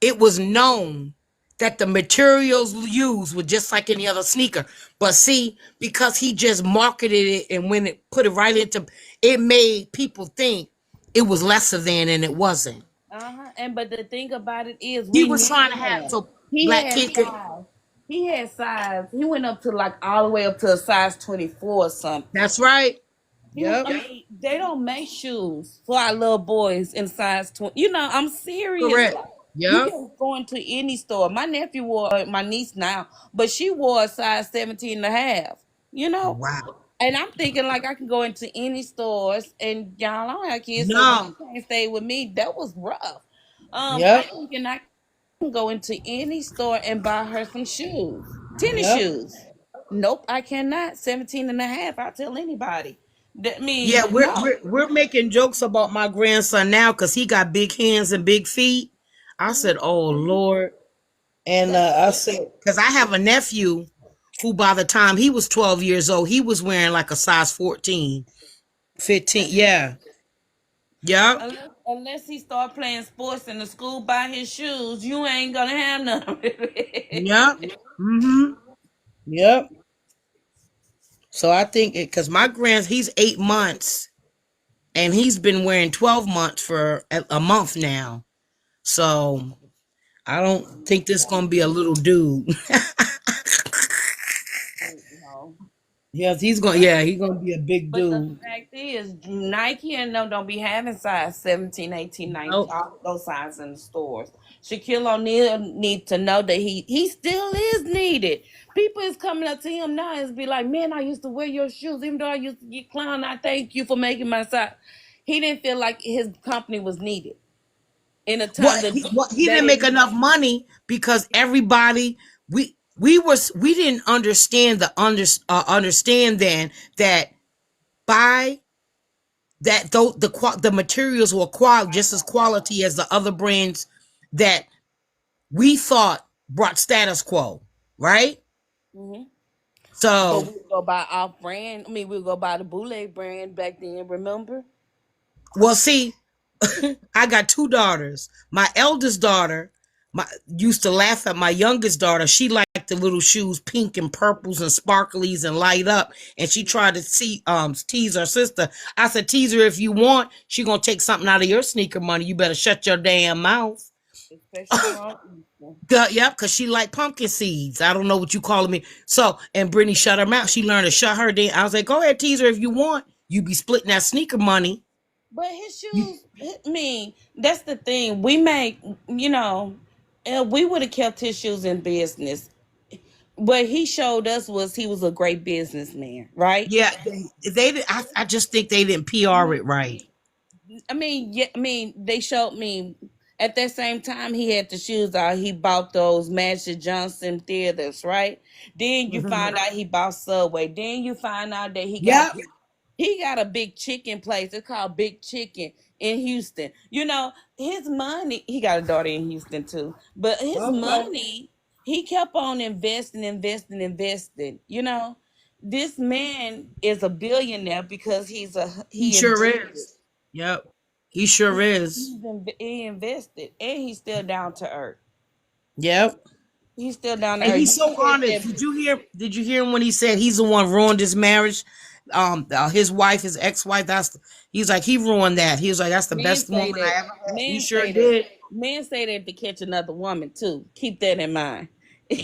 it was known that the materials used were just like any other sneaker. But see, because he just marketed it and when it put it right into it made people think it was lesser than and it wasn't. And but the thing about it is, He we was trying to needed have that. so He black had kids could. size. He had size. He went up to like all the way up to a size 24 or something. That's right. I Yep. mean, they don't make shoes for our little boys in size 20. You know, I'm serious. Correct. Like, you Yep. can go into any store. My nephew wore, my niece now, but she wore a size 17 and a half, you know? Wow. And I'm thinking like I can go into any stores and y'all don't have kids, so when No. she can't stay with me, that was rough. I'm Yep. thinking I can go into any store and buy her some shoes. Tennis Yep. shoes. Nope, I cannot. 17 and a half. I'll tell anybody. That Yeah, mean we're no. we're we're making jokes about my grandson now because he got big hands and big feet. I said, "Oh Lord," and I said, "Because I have a nephew who, by the time he was 12 years old, he was wearing like a size 14, 15. Yeah, yep, Unless he start playing sports in the school by his shoes, you ain't gonna have none. yep, mm-hmm, yep." So I think it because my he's 8 months and he's been wearing 12 months for a month now. So I don't think this gonna be a little dude. No. Yes, he's going. Yeah, he's gonna be a big But the dude. fact is, Nike and them don't be having size 17, 18, 19, Nope. all those sizes in the stores. Shaquille O'Neal need to know that he still is needed. People is coming up to him now and be like, man, I used to wear your shoes, even though I used to get clowned. I thank you for making my size. He didn't feel like his company was needed in a time that He they didn't make didn't. enough money because everybody we didn't understand understand then that by that though the materials were just as quality as the other brands that we thought brought status quo, right? Mhm. But So, we would go buy off brand. I mean, we would go buy the bootleg brand back then. Remember? well, see, I got two daughters. My eldest daughter, my used to laugh at my youngest daughter. She liked the little shoes, pink and purples and sparklies and light up. And she tried to tease her sister. I said, tease her if you want. She gonna take something out of your sneaker money. You better shut your damn mouth. Especially around Easter. Yep, because she liked pumpkin seeds. I don't know what you calling me. So, and Brittany shut her mouth. She learned to shut her damn. I was like, go ahead, tease her if you want. You be splitting that sneaker money. But his shoes, I mean, that's the thing. We make, we would have kept his shoes in business. What he showed us was he was a great businessman, right? Yeah, they did. I just think they didn't PR it right. They showed me at that same time he had the shoes out. He bought those Magic Johnson theaters, right? Then you find out he bought Subway. Then you find out that Yep. he got a big chicken place. It's called Big Chicken in Houston. His money. He got a daughter in Houston too, but his Okay. money. He kept on investing, investing, investing. This man is a billionaire because He he sure invested. is. Yep. He sure is. He invested, and he's still down to earth. Yep. He's still down to And earth. he's You so said honest. that, Did you hear him when he said he's the one ruined his marriage? His wife, his ex-wife, he's like, he ruined that. He was like, that's the men best say woman I that. ever had. He Men sure say that. did. Men say that to catch another woman too. Keep that in mind.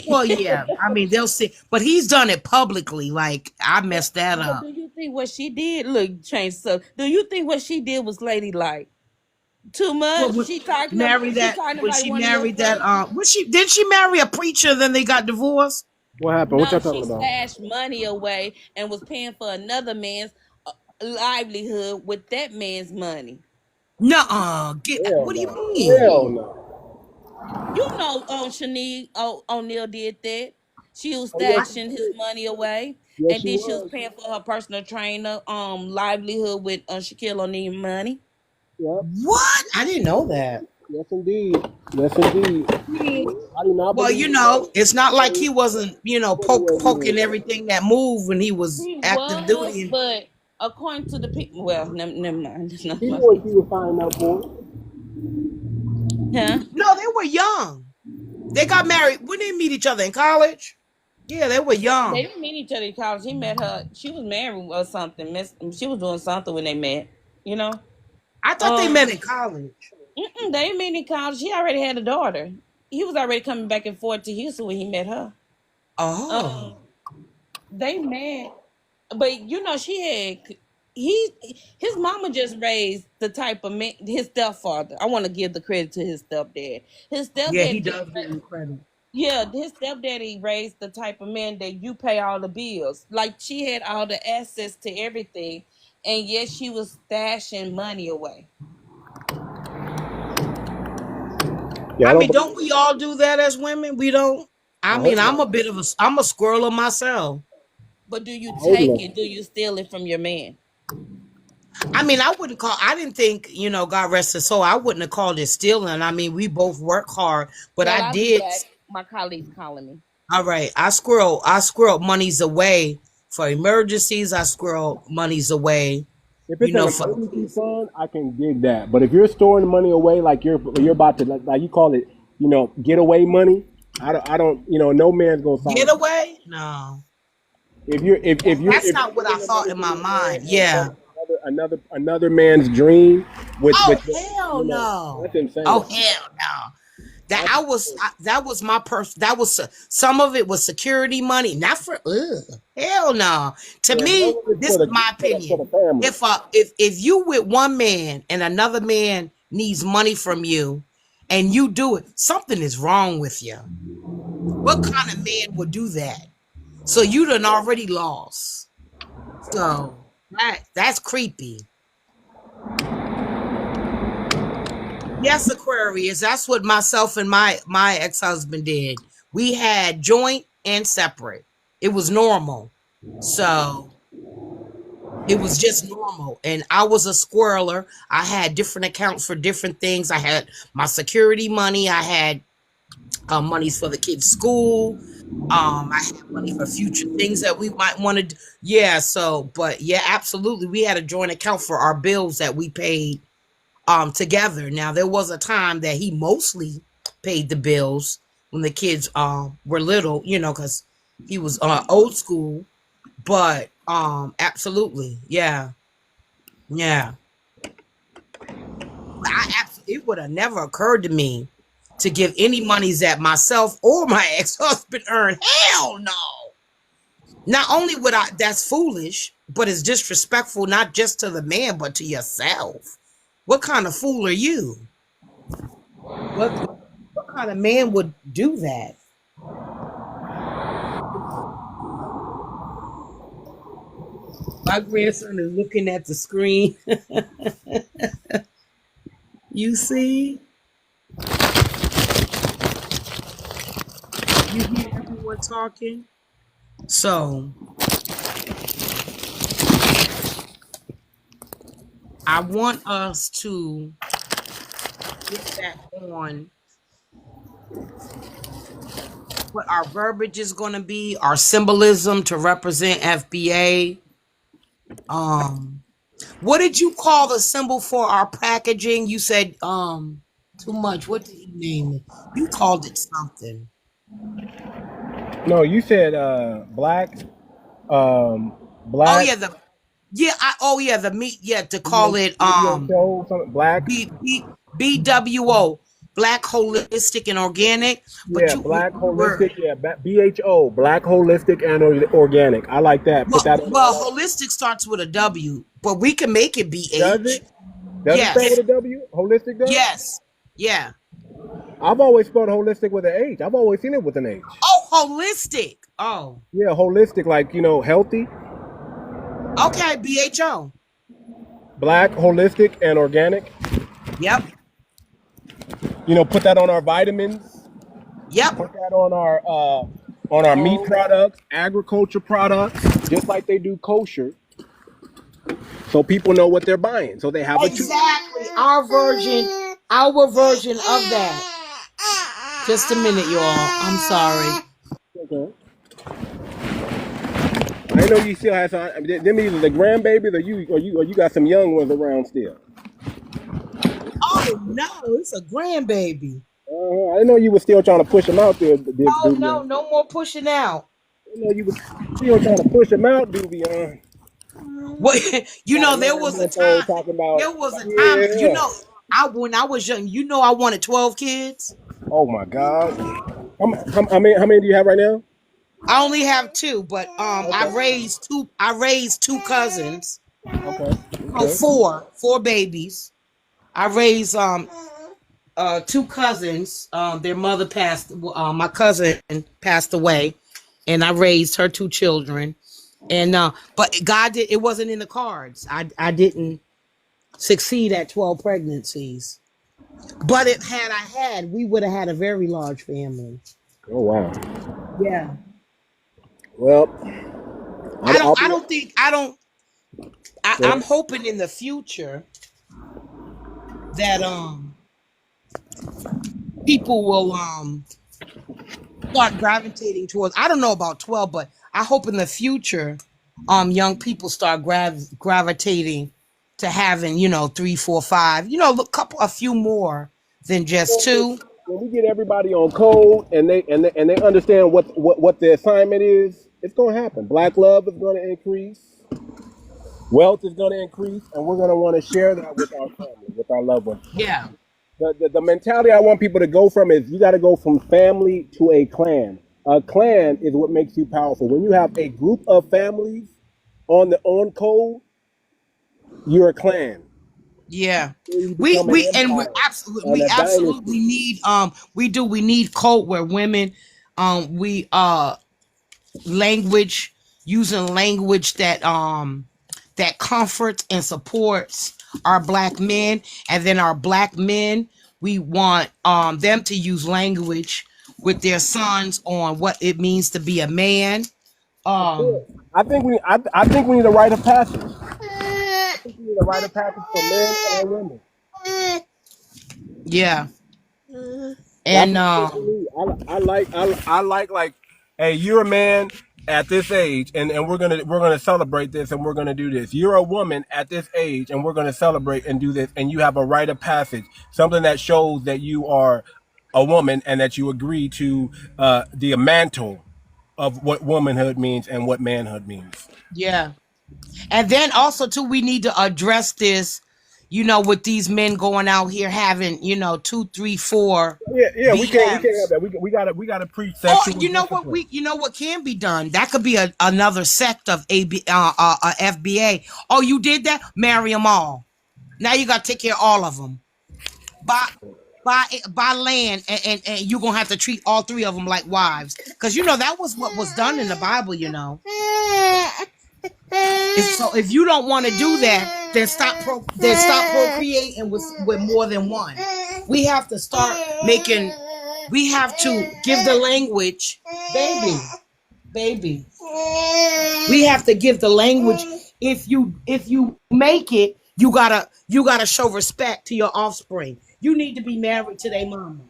Well, yeah. I mean, they'll see, but he's done it publicly. Like, I messed that But do up. you think what she did? Look, change stuff. Do you think what she did was ladylike? Too Well, much. She talking about. marry She that talking when about she one of your married that cousins. did she marry a preacher, then they got divorced? What happened? What No, y'all she talking about? stashed money away and was paying for another man's livelihood with that man's money. Nuh-uh. Hell What do you no. mean? Hell no. Shanique O'Neal did that. She was Oh yes, stashing his money away, yes and she then she was was. paying for her personal trainer livelihood with Shaquille O'Neal money. Yep. What? I didn't know that. Yes indeed. Yes indeed. I do not Well, believe it's not like he wasn't, what it was poking either. everything that moved when he was He active was, duty. but according to the people, well, never mind. That's not He my knew what people. he was signing up for. Huh? No, they were young. They got married. When they meet each other in college? Yeah, they were They young. didn't meet each other in college. He met her. She was married or something. She was doing something when they met. You know. I thought they met Um. in college. They didn't meet in college. He already had a daughter. He was already coming back and forth to Houston when he met her. Oh. Um. They met, but she had he his mama just raised the type of man. His stepfather. I want to give the credit to his stepdad. His Yeah, he stepdad just does give him credit. yeah, his stepdaddy raised the type of man that you pay all the bills. Like she had all the access to everything, and yet she was stashing money away. Yeah, I I don't mean, believe don't it. we all do that as women? We don't. I I mean, hope not. I'm a squirreler myself. But do you I hope take not. it? Do you steal it from your man? I mean, I didn't think, God rest his soul, I wouldn't have called it stealing. I mean, we both work hard, but Well, I I'll be did. back. My colleague's calling me. All right. I squirrel monies away for emergencies. I squirrel monies away, If it's an for emergency fund, I can dig that. But if you're storing the money away, like you're about to, like you call it, getaway money, I don't, no man's gonna sign up. getaway. No, If that's you're not what I putting the thought money in from my your man mind. and Yeah. another man's dream with Oh hell no. that's insane. Oh hell no. That was my that was some of it was security money, not for hell no. To Yeah, me, most of it's this is my for opinion. the family. If you with one man and another man needs money from you and you do it, something is wrong with you. What kind of man would do that? So you done already lost. So that's creepy. Yes, Aquarius. That's what myself and my ex-husband did. We had joint and separate. It was normal. So it was just normal. And I was a squirreler. I had different accounts for different things. I had my security money. I had monies for the kids' school. I had money for future things that we might want to do. Yeah, so, but yeah, absolutely. We had a joint account for our bills that we paid together. Now, there was a time that he mostly paid the bills when the kids were little, you know, because he was old school. But absolutely, yeah. It would have never occurred to me to give any monies that myself or my ex-husband earned. Hell no. Not only would I, that's foolish, but it's disrespectful not just to the man, but to yourself. What kind of fool are you? What kind of man would do that? My grandson is looking at the screen. You see? You hear everyone talking? So, I want us to get back on what our verbiage is going to be, our symbolism to represent FBA. What did you call the symbol for our packaging? You said too much. What did you name it? You called it something. No, you said black. Black. The meat. Yeah, to call it black. BWO, Black Holistic and Organic. But Black Holistic. BHO, Black Holistic and Organic. I like that. Put that. Well, holistic starts with a W, but we can make it BH. Does it? Does it start with a W? Holistic does? Yes. Yeah. I've always spelled holistic with an H. I've always seen it with an H. Oh, holistic. Oh. Yeah, holistic, like, healthy. Okay, BHO. Black, holistic, and organic. Yep. Put that on our vitamins. Yep. Put that on our meat products, agriculture products, just like they do kosher. So people know what they're buying. So they have exactly our version of that. Just a minute, y'all. I'm sorry. Okay. I know you still have some. Them either the grandbabies or you got some young ones around still. Oh no, it's a grandbaby. I know you were still trying to push them out there. No more pushing out. I know you were still trying to push them out, Duvion. What there was a time. There was a time. When I was young, I wanted 12 kids. Oh my God! How many do you have right now? I only have 2, but okay. I raised 2 cousins. Okay. Oh, 4 babies. I raised 2 cousins. Their mother passed. My cousin passed away, and I raised her 2 children. And but God did. It wasn't in the cards. I didn't succeed at 12 pregnancies. But we would have had a very large family. Oh wow. Yeah. Well, I'm hoping in the future that people will start gravitating towards. I don't know about 12, but I hope in the future young people start gravitating to having 3, 4, 5, a few more than just 2. When we get everybody on code and they understand what the assignment is, it's going to happen. Black love is going to increase. Wealth is going to increase, and we're going to want to share that with our family, with our loved ones. Yeah. The mentality I want people to go from is you got to go from family to a clan. A clan is what makes you powerful. When you have a group of families on code, you're a clan. Yeah. You We become an we and we empire absolutely and we a absolutely dynasty. need we need code where women we language using language that comforts and supports our black men, and then our black men, we want them to use language with their sons on what it means to be a man. Of um course. I think we need a rite of passage. I think we need a rite of passage for men and women. yeah. That's And what I think we need. I like, hey, you're a man at this age, and we're gonna celebrate this, and we're gonna do this. You're a woman at this age, and we're gonna celebrate and do this, and you have a rite of passage, something that shows that you are a woman and that you agree to the mantle of what womanhood means and what manhood means. yeah. And then also too, we need to address this, with these men going out here having, 2, 3, 4 Yeah, we can't have BMs. that. We gotta preach Or sexual discipline. you know what can be done? That could be another sect of FBA. Oh, you did that? Marry them all. Now you got to take care of all of them. Buy land, and you're gonna have to treat all 3 of them like wives, because that was what was done in the Bible. So if you don't want to do that, then stop procreating with more than one. We have to start making. We have to give the language, baby. We have to give the language. If you make it, you gotta show respect to your offspring. You need to be married to their mama.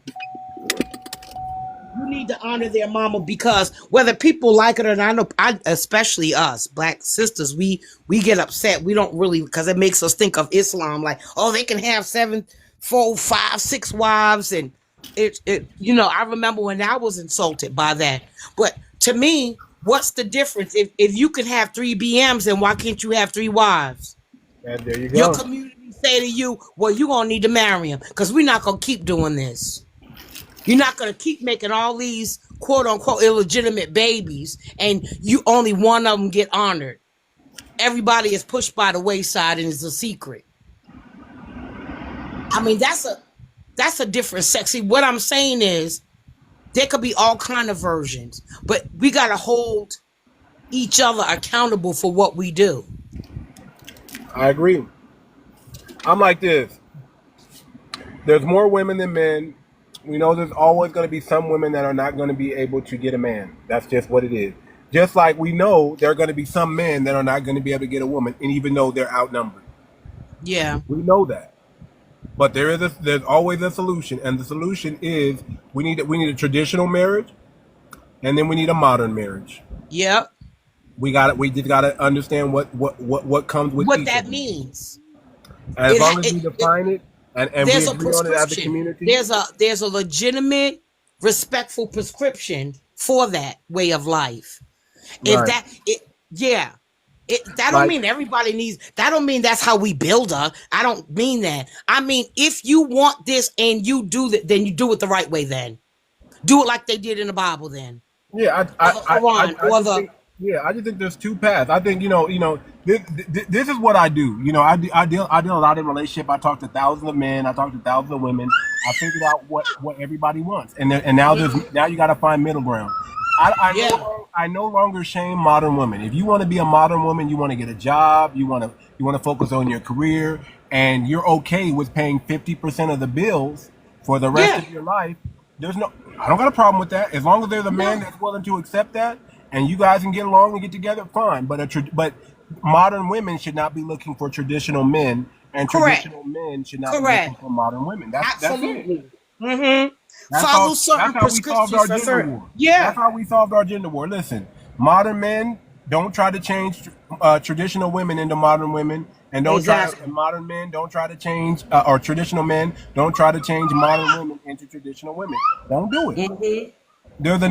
You need to honor their mama, because whether people like it or not, especially us black sisters, we get upset. We don't really, because it makes us think of Islam, like, oh, they can have 7, 4, 5, 6 wives, and I remember when I was insulted by that. But to me, what's the difference? If you can have 3 BMs, then why can't you have 3 wives? And there you go. Your community say to you, well, you're gonna need to marry him, because we're not gonna keep doing this. You're not going to keep making all these quote unquote illegitimate babies, and you only one of them get honored. Everybody is pushed by the wayside, and it's a secret. I mean, that's a different sex. See, what I'm saying is there could be all kind of versions, but we got to hold each other accountable for what we do. I agree. I'm like this. There's more women than men. We know there's always going to be some women that are not going to be able to get a man. That's just what it is. Just like we know there are going to be some men that are not going to be able to get a woman, and even though they're outnumbered. Yeah. We know that. But there's always a solution, and the solution is we need a traditional marriage, and then we need a modern marriage. Yep. We just got to understand what comes with what each that of them. means. And as long as we define it and we there's a agree on it as a prescription. community. There's a legitimate, respectful prescription for that way of life. If Right. that don't mean everybody needs. That don't mean that's how we build up. I don't mean that. I mean, if you want this and you do that, then you do it the right way. Then do it like they did in the Bible. Then Yeah, I just think there's 2 paths. I think this is what I do. I deal a lot in relationship. I talk to thousands of men. I talk to thousands of women. I figured out what everybody wants, and now you got to find middle ground. I no longer shame modern women. If you want to be a modern woman, you want to get a job, you want to focus on your career, and you're okay with paying 50% of the bills for the rest of your life. I don't got a problem with that, as long as there's a man that's willing to accept that, and you guys can get along and get together. Fine, but modern women should not be looking for traditional men, and traditional men should not be looking for modern women. Absolutely. That's it. Follow certain That's how we solved our gender war. Yeah. That's how we solved our gender war. Listen, modern men don't try to change traditional women into modern women, and modern men don't try to change, or traditional men don't try to change modern women into traditional women. Don't do it. Mm-hmm. There's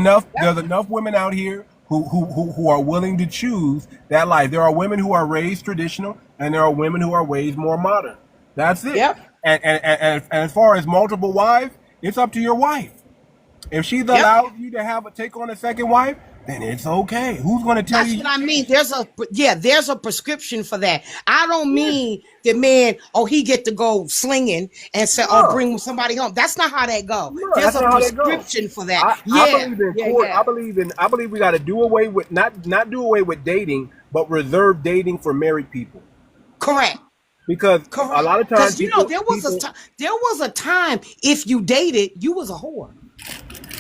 enough women out here who are willing to choose that life. There are women who are raised traditional, and there are women who are raised more modern. That's it. Yep. And as far as multiple wives, it's up to your wife. If she's Yep. allowed you to take on a second wife, then it's okay. Who's going to tell That's you? what I mean. There's a prescription for that. I don't mean the man, he get to go slinging and say, No. bring somebody home. That's not how that go. No, There's that's a not how that go. prescription for that. I believe in court. Yeah. I believe we got to do away with not do away with dating, but reserve dating for married people. Correct. Because a lot of times, there was a time if you dated, you was a whore.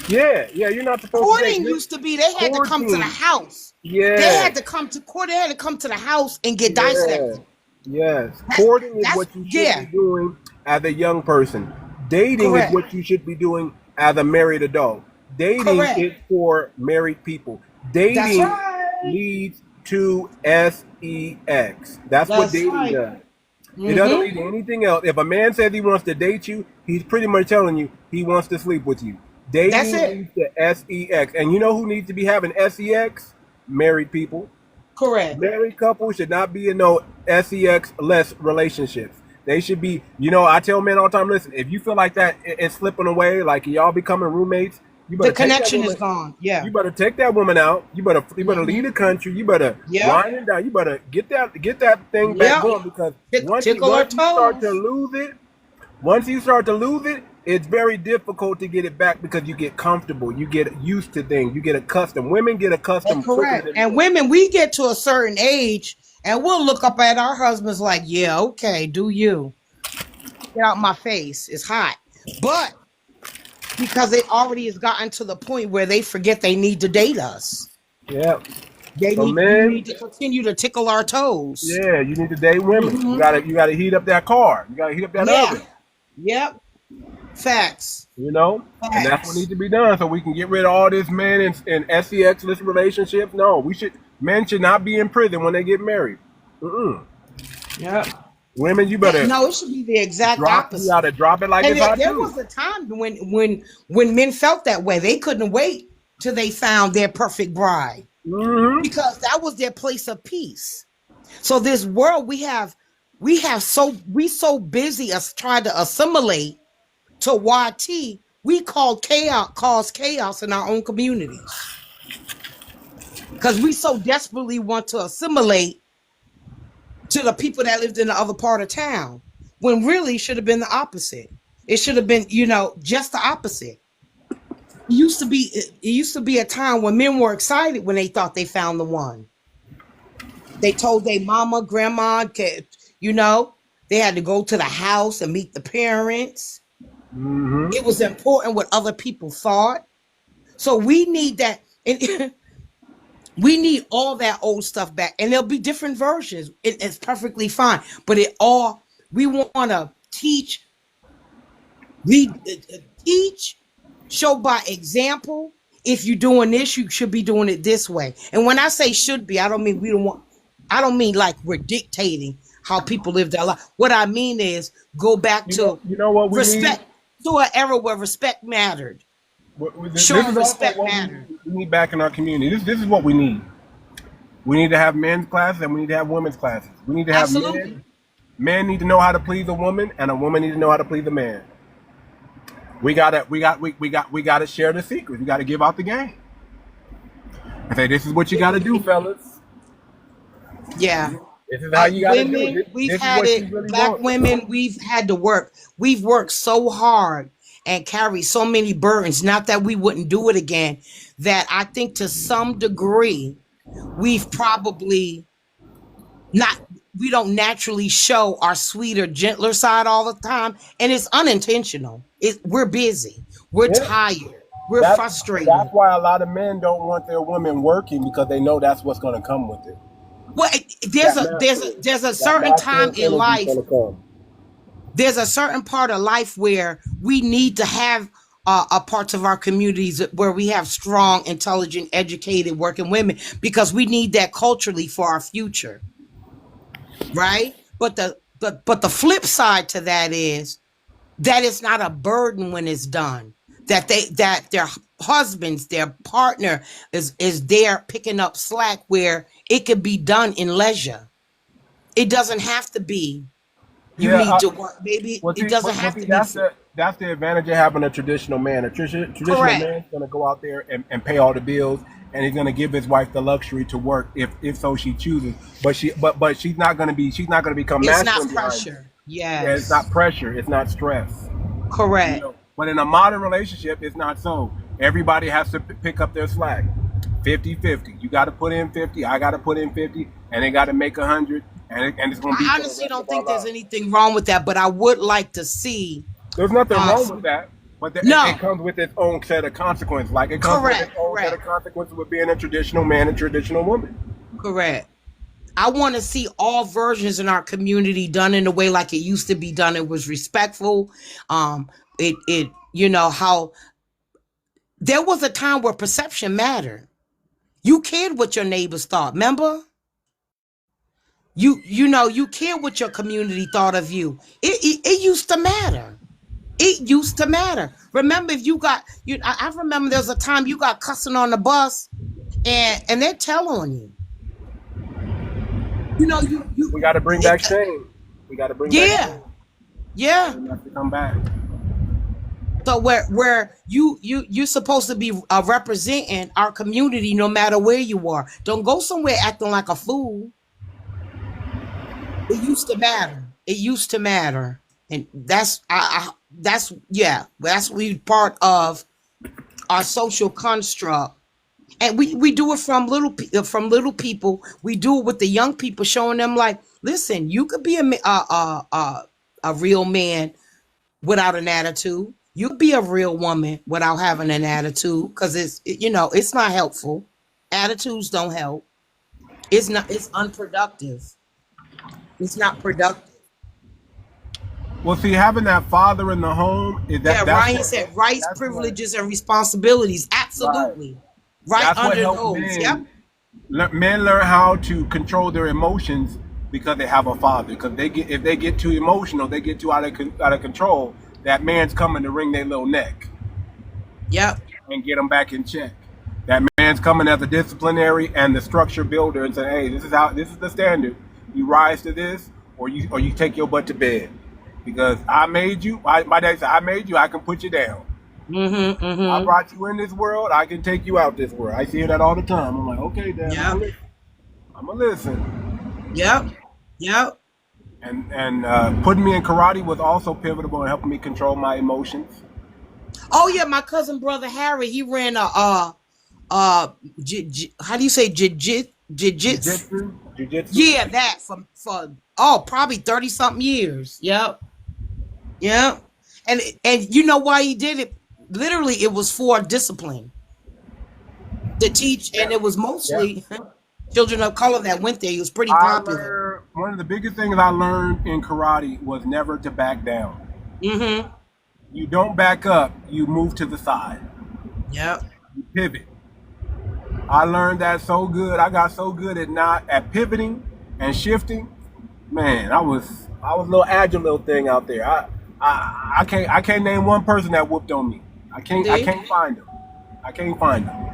Yeah, you're not supposed Courting to date. used to be they had to come to the house. Yeah, They had to come to court. They had to come to the house and get dissected. Yes, courting is what you should be doing as a young person. Dating is what you should be doing as a married adult. Dating is for married people. Dating leads to sex. That's what dating does. It doesn't lead to anything else. If a man says he wants to date you, he's pretty much telling you he wants to sleep with you. Dating leads to sex. And you know who needs to be having sex? Married people. Correct. Married couples should not be in no sex-less relationships. They should be, I tell men all the time, listen, if you feel like that it's slipping away, like y'all becoming roommates, you better the connection is gone. Yeah. You better take that woman out. You better leave the country. You better wind it down. You better get that thing back going, because once you start to lose it, it's very difficult to get it back, because you get comfortable. You get used to things. You get accustomed. Women get accustomed. Correct. And women, we get to a certain age and we'll look up at our husbands like, yeah, okay, do you. Get out my face. It's hot. But because it already has gotten to the point where they forget they need to date us. Yeah. They need to continue to tickle our toes. Yeah, you need to date women. You gotta heat up that car. You gotta heat up that oven. Yep. Facts. And that's what needs to be done, so we can get rid of all this men and sex-less relationships. No, men should not be in prison when they get married. Yep. Women, you better. No, it should be the exact opposite. You gotta drop it like it's hot. There was a time when men felt that way. They couldn't wait till they found their perfect bride, because that was their place of peace. So this world we so busy as trying to assimilate to YT, we cause chaos in our own communities, because we so desperately want to assimilate to the people that lived in the other part of town, when really should have been the opposite. It should have been, just the opposite. It used to be a time when men were excited when they thought they found the one. They told their mama, grandma, they had to go to the house and meet the parents. It was important what other people thought. So we need that. And we need all that old stuff back, and there'll be different versions. It's perfectly fine, but we want to teach, show by example. If you're doing this, you should be doing it this way. And when I say should be, I don't mean like we're dictating how people live their life. What I mean is go back to respect, to an era where respect mattered. Showing respect matters. We need back in our community. This is what we need. We need to have men's classes and we need to have women's classes. We need to have men need to know how to please a woman, and a woman need to know how to please a man. We gotta share the secrets. We gotta give out the game. I say this is what you gotta do, fellas. Yeah. This is how you gotta do it. We've had it. Black women, we've had to work. We've worked so hard and carry so many burdens, not that we wouldn't do it again, that I think to some degree we've probably we don't naturally show our sweeter, gentler side all the time, and it's unintentional. We're busy, we're tired, we're frustrated. That's why a lot of men don't want their women working, because they know that's what's going to come with it. Well, there's a certain time in life. There's a certain part of life where we need to have parts of our communities where we have strong, intelligent, educated working women, because we need that culturally for our future, right? But the flip side to that is that it's not a burden when it's done. That their husbands, their partner is there picking up slack where it could be done in leisure. It doesn't have to be You Yeah, need to work, baby. well, It see, doesn't have to be that's the advantage of having a traditional man. A traditional correct. man's going to go out there and pay all the bills, and he's going to give his wife the luxury to work if so she chooses. But she's not going to become It's not masculine behind it. pressure. Yeah, it's not Yes. pressure. It's not stress. You Correct. know, but in a modern relationship, it's not so. Everybody has to pick up their slack. 50-50. You got to put in 50. I got to put in 50, and they got to make 100, and it's going to be I for the honestly rest don't of our think there's lives. anything wrong with that, but I would like to see There's nothing wrong uh with that, but no. it comes with its own set of consequences. Like it comes with its Correct. own set of Correct. consequences with being a traditional man and traditional woman. Correct. I want to see all versions in our community done in a way like it used to be done. It was respectful. It how there was a time where perception mattered. You cared what your neighbors thought. Remember? You cared what your community thought of you. It used to matter. It used to matter. Remember, if you got I remember there was a time you got cussing on the bus, and they're telling you. We got to bring back shame. We got to bring back Yeah, shame. yeah. We have to come back. So where you're supposed to be representing our community no matter where you are. Don't go somewhere acting like a fool. It used to matter. It used to matter, and that's we part of our social construct, and we do it from little people. We do it with the young people, showing them like, listen, you could be a real man without an attitude. You could be a real woman without having an attitude, because it's not helpful. Attitudes don't help. It's unproductive. It's not productive. Well, see, having that father in the home is that. Yeah, That's Ryan what, said rights, that's what, privileges, and responsibilities. right. Absolutely. Right That's what under helps those. Yep. men. Men learn how to control their emotions because they have a father. Because if they get too emotional, they get too out of control. That man's coming to wring their little neck Yep. and get them back in check. That man's coming as a disciplinary and the structure builder and say, hey, this is the standard. You rise to this, or you take your butt to bed. Because I made you. My dad said, I made you. I can put you down. Mm-hmm. I Mm-hmm. brought you in this world. I can take you out this world. I see that all the time. I'm like, okay, Dad, Yep. I'm gonna listen. Yep. Yep. And putting me in karate was also pivotal in helping me control my emotions. Oh yeah, my cousin brother Harry, he ran how do you say jiu-jitsu? Jiu-jitsu. Yeah, that for probably 30 something years. Yep. Yep. And you know why he did it? Literally, it was for discipline to teach, and it was Yeah. mostly children of color that went there. He was pretty popular. One of the biggest things I learned in karate was never to back down. Mm-hmm. You don't back up. You move to the side. Yep. You pivot. I learned that so good. I got so good at pivoting and shifting. Man, I was a little agile little thing out there. I can't name one person that whooped on me. I can't find them. I can't find them.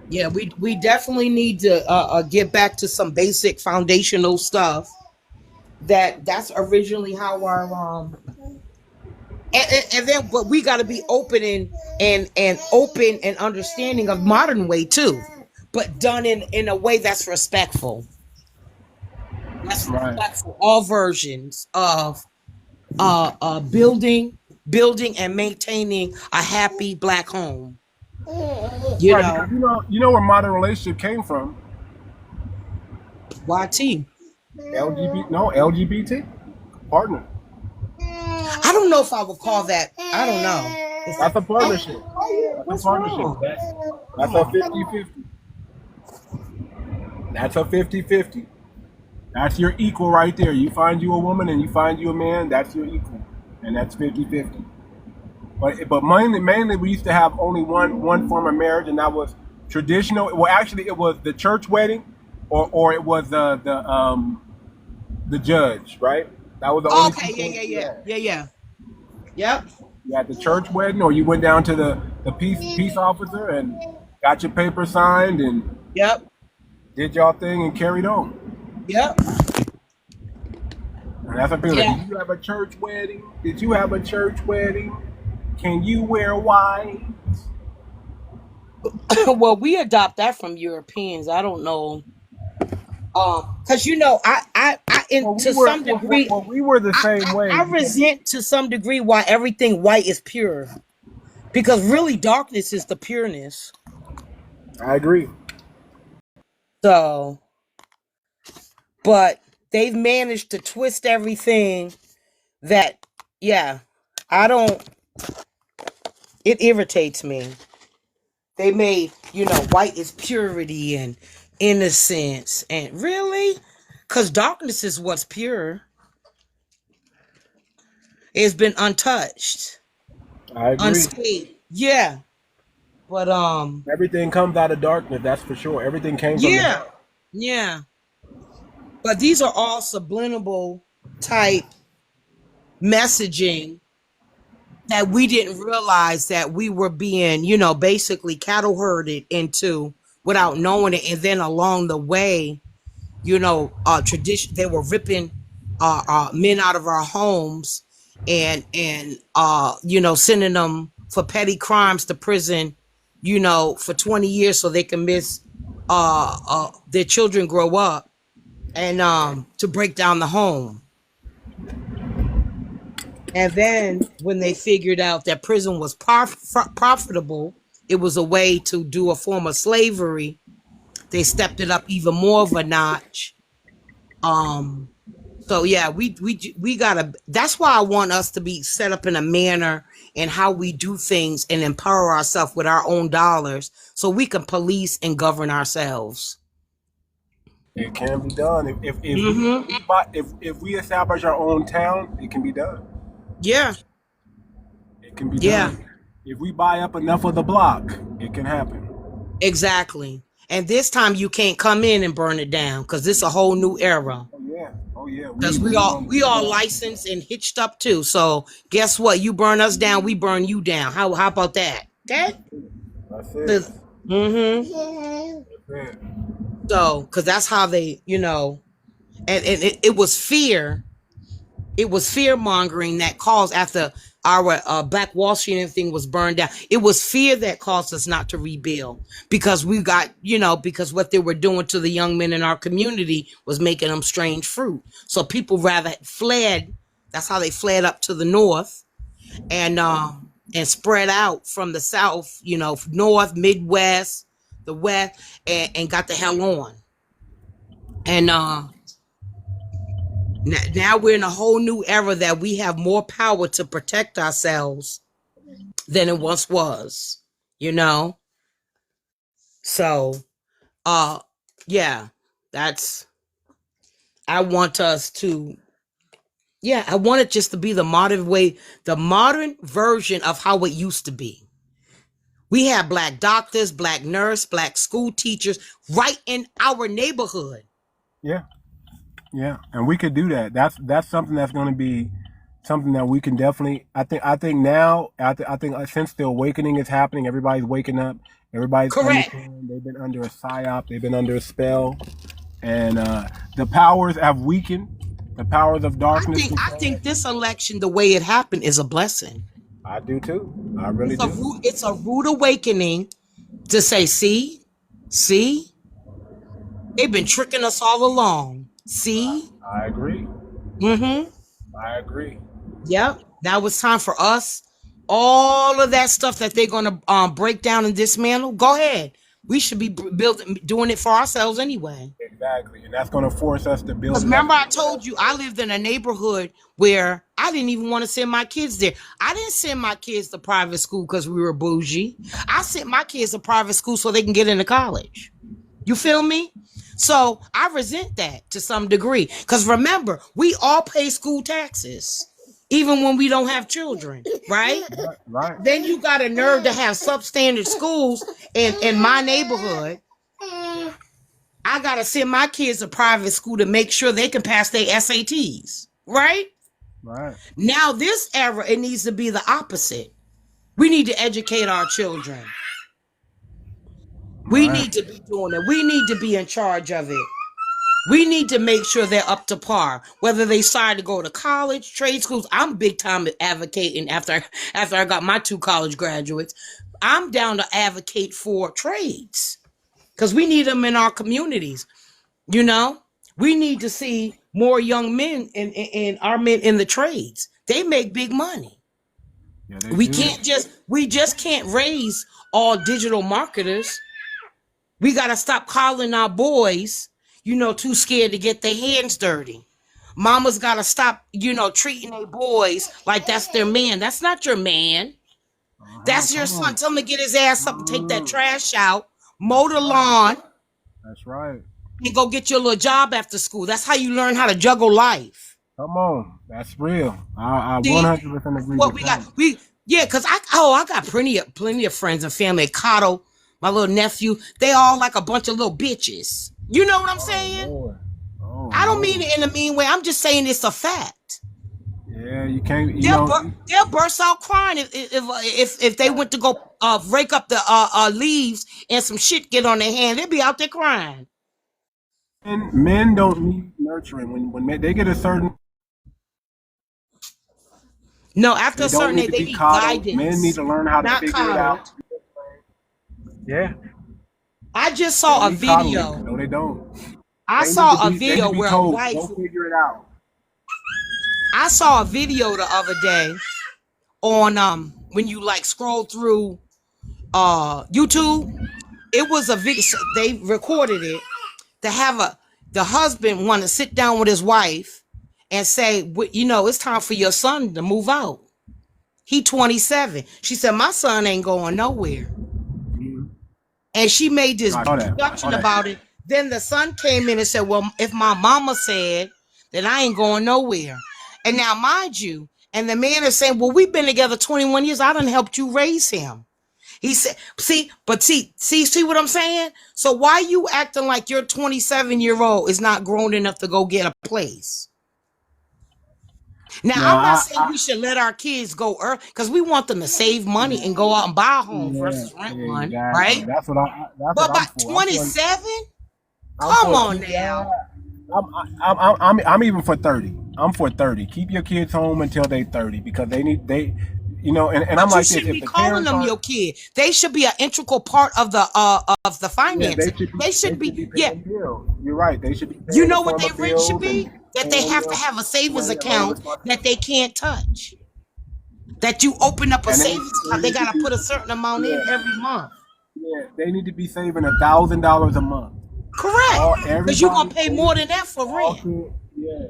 Yeah, we definitely need to get back to some basic foundational stuff. That's originally how our and then, but we got to be open and open and understanding of modern way too, but done in a way that's respectful. That's Right. respectful. All versions of building and maintaining a happy Black home. You Right, know, because you know where modern relationship came from. YT. LGBT partner. I don't know if I would call that. I don't know. That's a partnership. What's That's a partnership. wrong? That's a 50-50. That's a 50-50. That's your equal right there. You find you a woman and you find you a man, that's your equal. And that's 50-50. But mainly we used to have only one form of marriage, and that was traditional. Well, actually it was the church wedding or it was the judge, right? That was the only two Okay. things we had. Yeah. Yep. You had the church wedding, or you went down to the peace officer and got your paper signed and Yep. did y'all thing and carried on. Yep. And that's a feeling. Yeah. Did you have a church wedding? Did you have a church wedding? Can you wear white? Well, we adopt that from Europeans. I don't know. Because to some degree, We were the same way. I resent to some degree why everything white is pure. Because really darkness is the pureness. I agree. So, but they've managed to twist everything that, yeah, it irritates me. They made, white is purity and innocence. And really? Because darkness is what's pure. It's been untouched. I agree. Unscathed. Yeah. But everything comes out of darkness, that's for sure. Everything came from Yeah. But these are all subliminal type messaging that we didn't realize that we were being, basically cattle herded into without knowing it. And then along the way, tradition, they were ripping men out of our homes and sending them for petty crimes to prison, for 20 years so they can miss their children grow up and to break down the home. And then when they figured out that prison was profitable, it was a way to do a form of slavery, they stepped it up even more of a notch. So yeah, we gotta, that's why I want us to be set up in a manner in how we do things and empower ourselves with our own dollars so we can police and govern ourselves. It can be done. If we establish our own town, it can be done. Yeah. It can be done. If we buy up enough of the block, it can happen. Exactly. And this time you can't come in and burn it down because it's a whole new era. Oh yeah. Because we all licensed and hitched up too. So guess what? You burn us down, we burn you down. How about that? Okay. That's it. Mm-hmm. That's it. So, because that's how they, and it was fear. It was fear mongering that caused, after our Black Wall Street and everything was burned down, it was fear that caused us not to rebuild, because we got, because what they were doing to the young men in our community was making them strange fruit. So people rather fled. That's how they fled up to the north and spread out from the south, north, Midwest, the West, and got the hell on. And now we're in a whole new era that we have more power to protect ourselves than it once was, So, yeah, I want us to, I want it just to be the modern way, the modern version of how it used to be. We have Black doctors, Black nurse, Black school teachers right in our neighborhood. Yeah, and we could do that. That's something that's going to be something that we can definitely. I think now. I think since the awakening is happening, everybody's waking up. Everybody's correct. They've been under a psyop. They've been under a spell, and the powers have weakened. The powers of darkness. I think this election, the way it happened, is a blessing. I do too. I really do. It's a rude awakening to say, see, they've been tricking us all along. See? I agree. Mm-hmm. I agree. Yep. Now it's time for us. All of that stuff that they're going to break down and dismantle, go ahead. We should be doing it for ourselves anyway. Exactly. And that's going to force us to build. Because remember I told you I lived in a neighborhood where I didn't even want to send my kids there. I didn't send my kids to private school because we were bougie. I sent my kids to private school so they can get into college. You feel me? So I resent that to some degree. Because remember, we all pay school taxes, even when we don't have children, right? Right. Then you got a nerve to have substandard schools in my neighborhood. I got to send my kids to private school to make sure they can pass their SATs, right? Right. Now this era, it needs to be the opposite. We need to educate our children. We need to be doing it. We need to be in charge of it. We need to make sure they're up to par, whether they decide to go to college, trade schools. I'm big time advocating after I got my 2 college graduates. I'm down to advocate for trades because we need them in our communities. You know, we need to see more young men and our men in the trades. They make big money. Yeah, We just can't raise all digital marketers. We got to stop calling our boys, too scared to get their hands dirty. Mama's got to stop, treating their boys like that's their man. That's not your man. That's your son. Tell him to get his ass up and take that trash out, mow the lawn. That's right. And go get your little job after school. That's how you learn how to juggle life. Come on. That's real. I 100% agree what with we that. got. Because I got plenty of friends and family. 𝗏𝗏, my little nephew, they all like a bunch of little bitches. You know what I'm saying? I don't mean it in a mean way. I'm just saying it's a fact. Yeah, you can't. They'll burst out crying if they went to go rake up the leaves and some shit get on their hand. They'll be out there crying. Men don't need nurturing when they get a certain. No, after a certain age, they need guidance. Men need to learn how to figure it out. Yeah. I just saw a video. No, they don't. I saw a video where a wife. Go figure it out. I saw a video the other day on when you like scroll through YouTube. It was a video. They recorded it to have the husband want to sit down with his wife and say, it's time for your son to move out. He 27. She said, my son ain't going nowhere. And she made this production about it. Then the son came in and said, well, if my mama said, then I ain't going nowhere. And now, mind you, and the man is saying, well, we've been together 21 years. I done helped you raise him. He said, see what I'm saying? So why you acting like your 27-year-old is not grown enough to go get a place? Now, I'm not saying we should let our kids go early because we want them to save money and go out and buy a home versus rent one, exactly. Right? That's what but by 27? Come on now. I'm even for 30. I'm for 30. Keep your kids home until they 30 because they and I'm like this. You shouldn't be calling them your kid. They should be an integral part of the finances. Yeah, they should be. Yeah, you're right. They should be. You know what their rent should be? That they have to have a savings account that they can't touch. That you open up a savings account, they gotta put a certain amount in every month. Yeah, they need to be saving $1,000 a month. Correct. Because you're gonna pay more than that for rent. Yeah.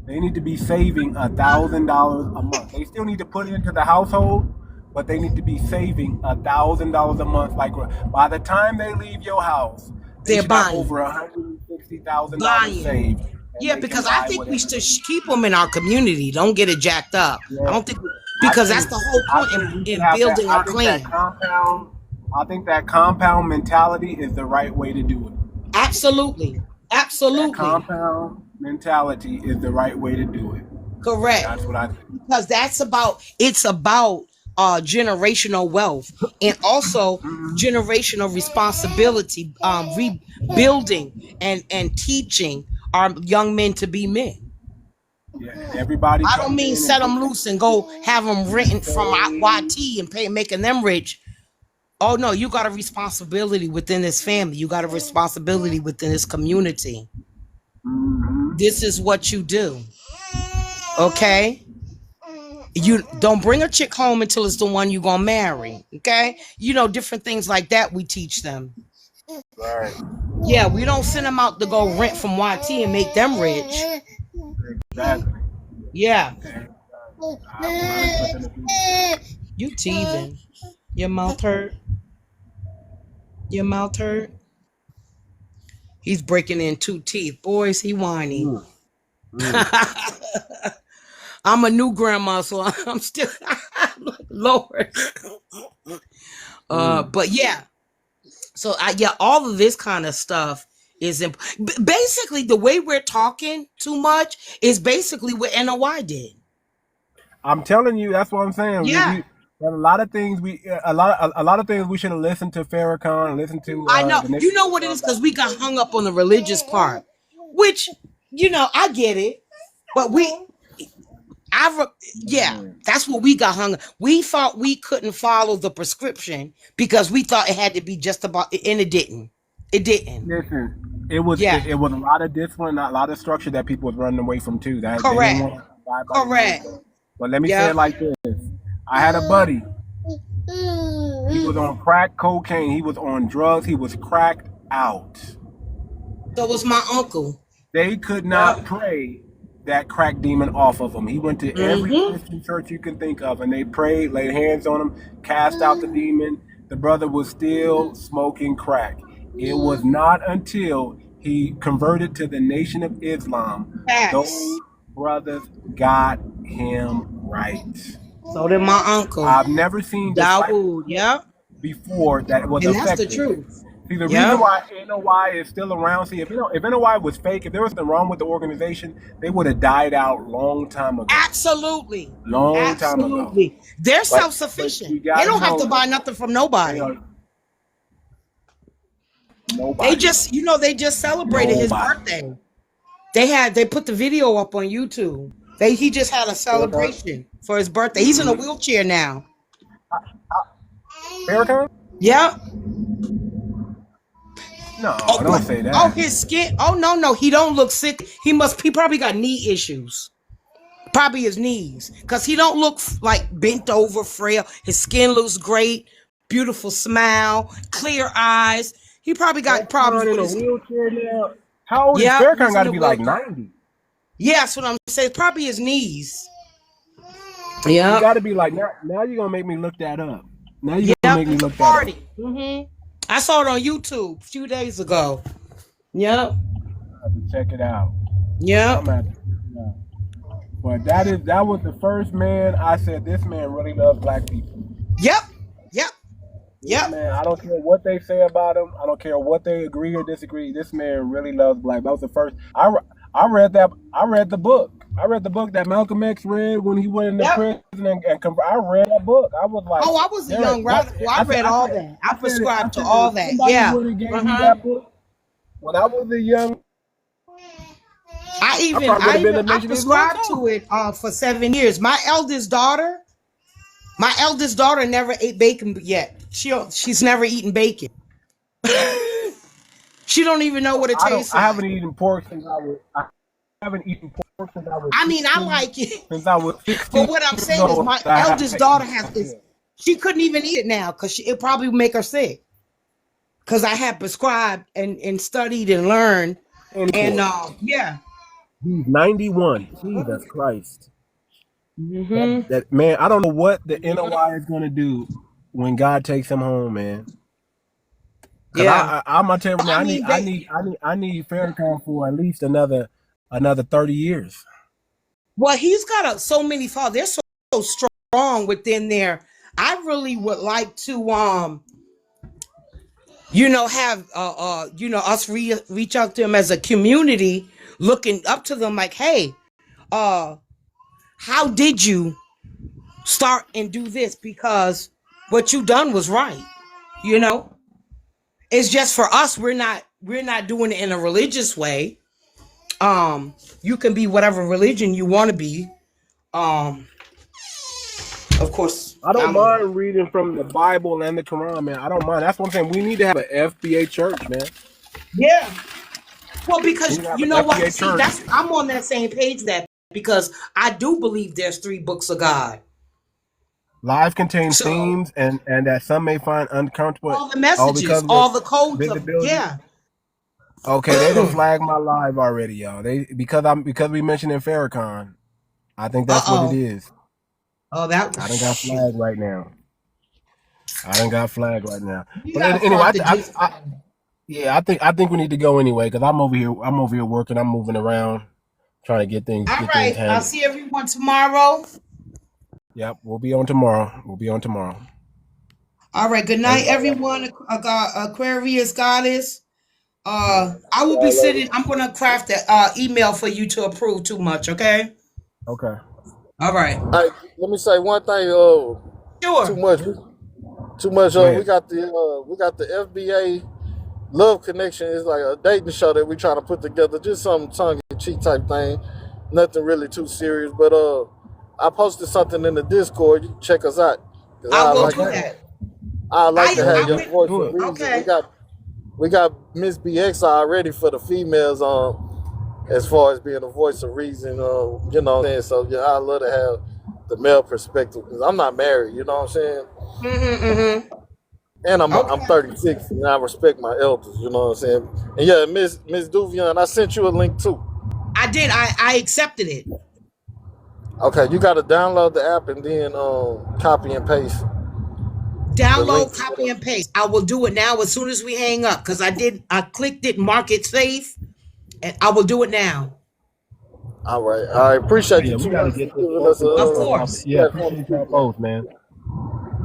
They need to be saving $1,000 a month. They still need to put it into the household, but they need to be saving $1,000 a month. Like by the time they leave your house, they're buying over $160,000 saved. Yeah, because I think we should keep them in our community. Don't get it jacked up. Yeah. I don't think because that's the whole point in building our clan. I think that compound mentality is the right way to do it. Absolutely. That compound mentality is the right way to do it. Correct. That's what I think. Because it's about generational wealth and also generational responsibility, rebuilding and teaching our young men to be men. Yeah, everybody. I don't mean set them loose and go have them renting from YT and making them rich. Oh no, you got a responsibility within this family. You got a responsibility within this community. Mm-hmm. This is what you do. Okay? You don't bring a chick home until it's the one you're gonna marry. Okay? Different things like that we teach them. Right. Yeah, we don't send them out to go rent from YT and make them rich. Exactly. Yeah. You teething. Your mouth hurt? Your mouth hurt? He's breaking in 2 teeth. Boys, he whiny. I'm a new grandma, so I'm still Lord. But yeah. So all of this kind of stuff is basically the way we're talking too much is basically what NOI did. I'm telling you, that's what I'm saying. Yeah. A lot of things we should have listened to Farrakhan and listened to. I know. You know what it is because we got hung up on the religious part. which, I get it, but that's what we got hung up. We thought we couldn't follow the prescription because we thought it had to be just about, and it didn't. It didn't. Listen, it was a lot of discipline, a lot of structure that people was running away from too. That Correct. They didn't want to abide by the Correct. rules. But let me say it like this: I had a buddy. He was on crack cocaine. He was on drugs. He was cracked out. So was my uncle. They could not pray that crack demon off of him. He went to every Christian church you can think of, and they prayed, laid hands on him, cast out the demon. The brother was still smoking crack. It was not until he converted to the Nation of Islam, those brothers got him right. So did my uncle. I've never seen Dawood, before that was and effective. that's the truth. See, the reason why NOI is still around, see, if NOI was fake, if there was something wrong with the organization, they would have died out long time ago. Absolutely. Long time ago. They're self-sufficient. They don't have to buy nothing from nobody. They just, they just celebrated his birthday. They put the video up on YouTube. He just had a celebration for his birthday. He's in a wheelchair now. Farrakhan? Yeah. No, don't say that. Oh, his skin. Oh, no. He don't look sick. He probably got knee issues. Probably his knees. Because he don't look like bent over, frail. His skin looks great. Beautiful smile. Clear eyes. He probably got problems with his wheelchair now. How old is Farrakhan? Got to be like 90. Yeah, that's what I'm saying. Probably his knees. Yeah. You got to be like, now you're going to make me look that up. Now you're going to make me look that up. Mm-hmm. I saw it on YouTube a few days ago. Yep. I have to check it out. Yep. I'm gonna have to check it out. But that was the first man I said, this man really loves black people. Yep. Man, I don't care what they say about him. I don't care what they agree or disagree. This man really loves black. That was the first. I read that. I read the book. I read the book that Malcolm X read when he went into prison and I read that book. I was like, I was a young radical. I read all that. I subscribed to all that. Yeah. That book when I was a young. I subscribed to it for 7 years. My eldest daughter never ate bacon yet. She's never eaten bacon. She don't even know what it tastes like. I haven't eaten pork since I was. I like it. Since I was 16. But what I'm saying is my eldest daughter she couldn't even eat it now because it probably would make her sick. Because I had prescribed and studied and learned. Yeah. He's 91. Jesus Christ. Mm-hmm. That man, I don't know what the NOI is going to do when God takes him home, man. Yeah, I'm gonna tell you, man, I need Farrakhan for at least another 30 years. Well, he's got so many followers. They're so strong within there. I really would like to have us reach out to him as a community, looking up to them like, hey, how did you start and do this? Because what you done was right. It's just for us, we're not doing it in a religious way. You can be whatever religion you want to be. Of course, I don't mind reading from the Bible and the Quran, man. I don't mind. That's what I'm saying. We need to have an FBA church, man. Yeah. Well, because you know what? See, I'm on that same page because I do believe there's 3 books of God. Life contains themes and that some may find uncomfortable. All the messages, all the codes. Yeah. Okay, they done flagged my live already, y'all. Because we mentioned in Farrakhan. I think that's what it is. Oh, I done got flagged right now. But anyway, I think we need to go anyway because I'm over here working. I'm moving around, trying to get things. All right, I'll see everyone tomorrow. Yep, we'll be on tomorrow. All right, good night, everyone. Aquarius goddess. I will be sitting. I'm going to craft an email for you to approve Too Much. Okay. Okay. All right. Hey, let me say one thing. Sure. Too much. We got the FBA Love Connection is like a dating show that we trying to put together, just some tongue-in-cheek type thing. Nothing really too serious, but I posted something in the Discord. You can check us out. I will do that. I like to have your would- voice for reason. Okay. We got Miss BX already for the females as far as being a voice of reason. You know what I'm saying? So yeah, I love to have the male perspective because I'm not married. You know what I'm saying? And I'm 36 and I respect my elders. You know what I'm saying? And yeah, Miss Duvian, I sent you a link too. I did. I accepted it. Okay, you got to download the app and then copy and paste. Download, copy, and paste. I will do it now as soon as we hang up because I clicked it, mark it safe, and I will do it now. All right. I appreciate you. We gotta get this. Of course. Yeah, appreciate y'all both, man.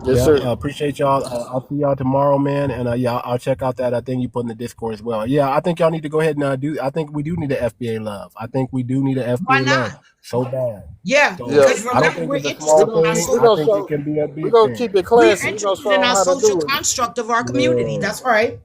Yes, Yeah, sir. appreciate y'all. I'll see y'all tomorrow, man. And yeah, I'll check out that thing you put in the Discord as well. Yeah, I think y'all need to go ahead and do. I think we do need an FBA love. I think we do need an Why FBA not? love so bad. Yeah, So, because I don't remember, think we're it's a interested small in our thing. social, I think it can be a big We're going to thing. keep it we're classy. We're going to interested show in them our how to social do it. construct of our community. Yeah. That's right.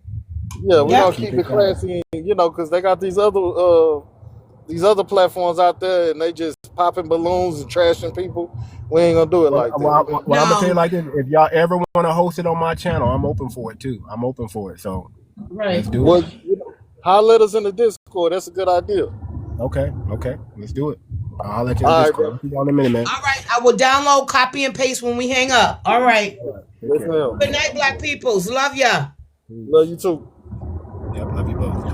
Yeah, we're Yeah. going to keep it classy, you know, because they got these other platforms out there and they just popping balloons and trashing people. We ain't going to do it like that. Well, I'm gonna tell you No. like this: if y'all ever want to host it on my channel, I'm open for it too. I'm open for it. So Right. let's do Well, it. you know, holler at us in the Discord. That's a good idea. Okay, let's do it. I'll let you All in right, Discord. bro. I'll see y'all in a minute, man. All right. I will download, copy, and paste when we hang up. All right. Take Yes, care. ma'am. Good night, Black peoples. Love ya. Love you too. Yep, love you both.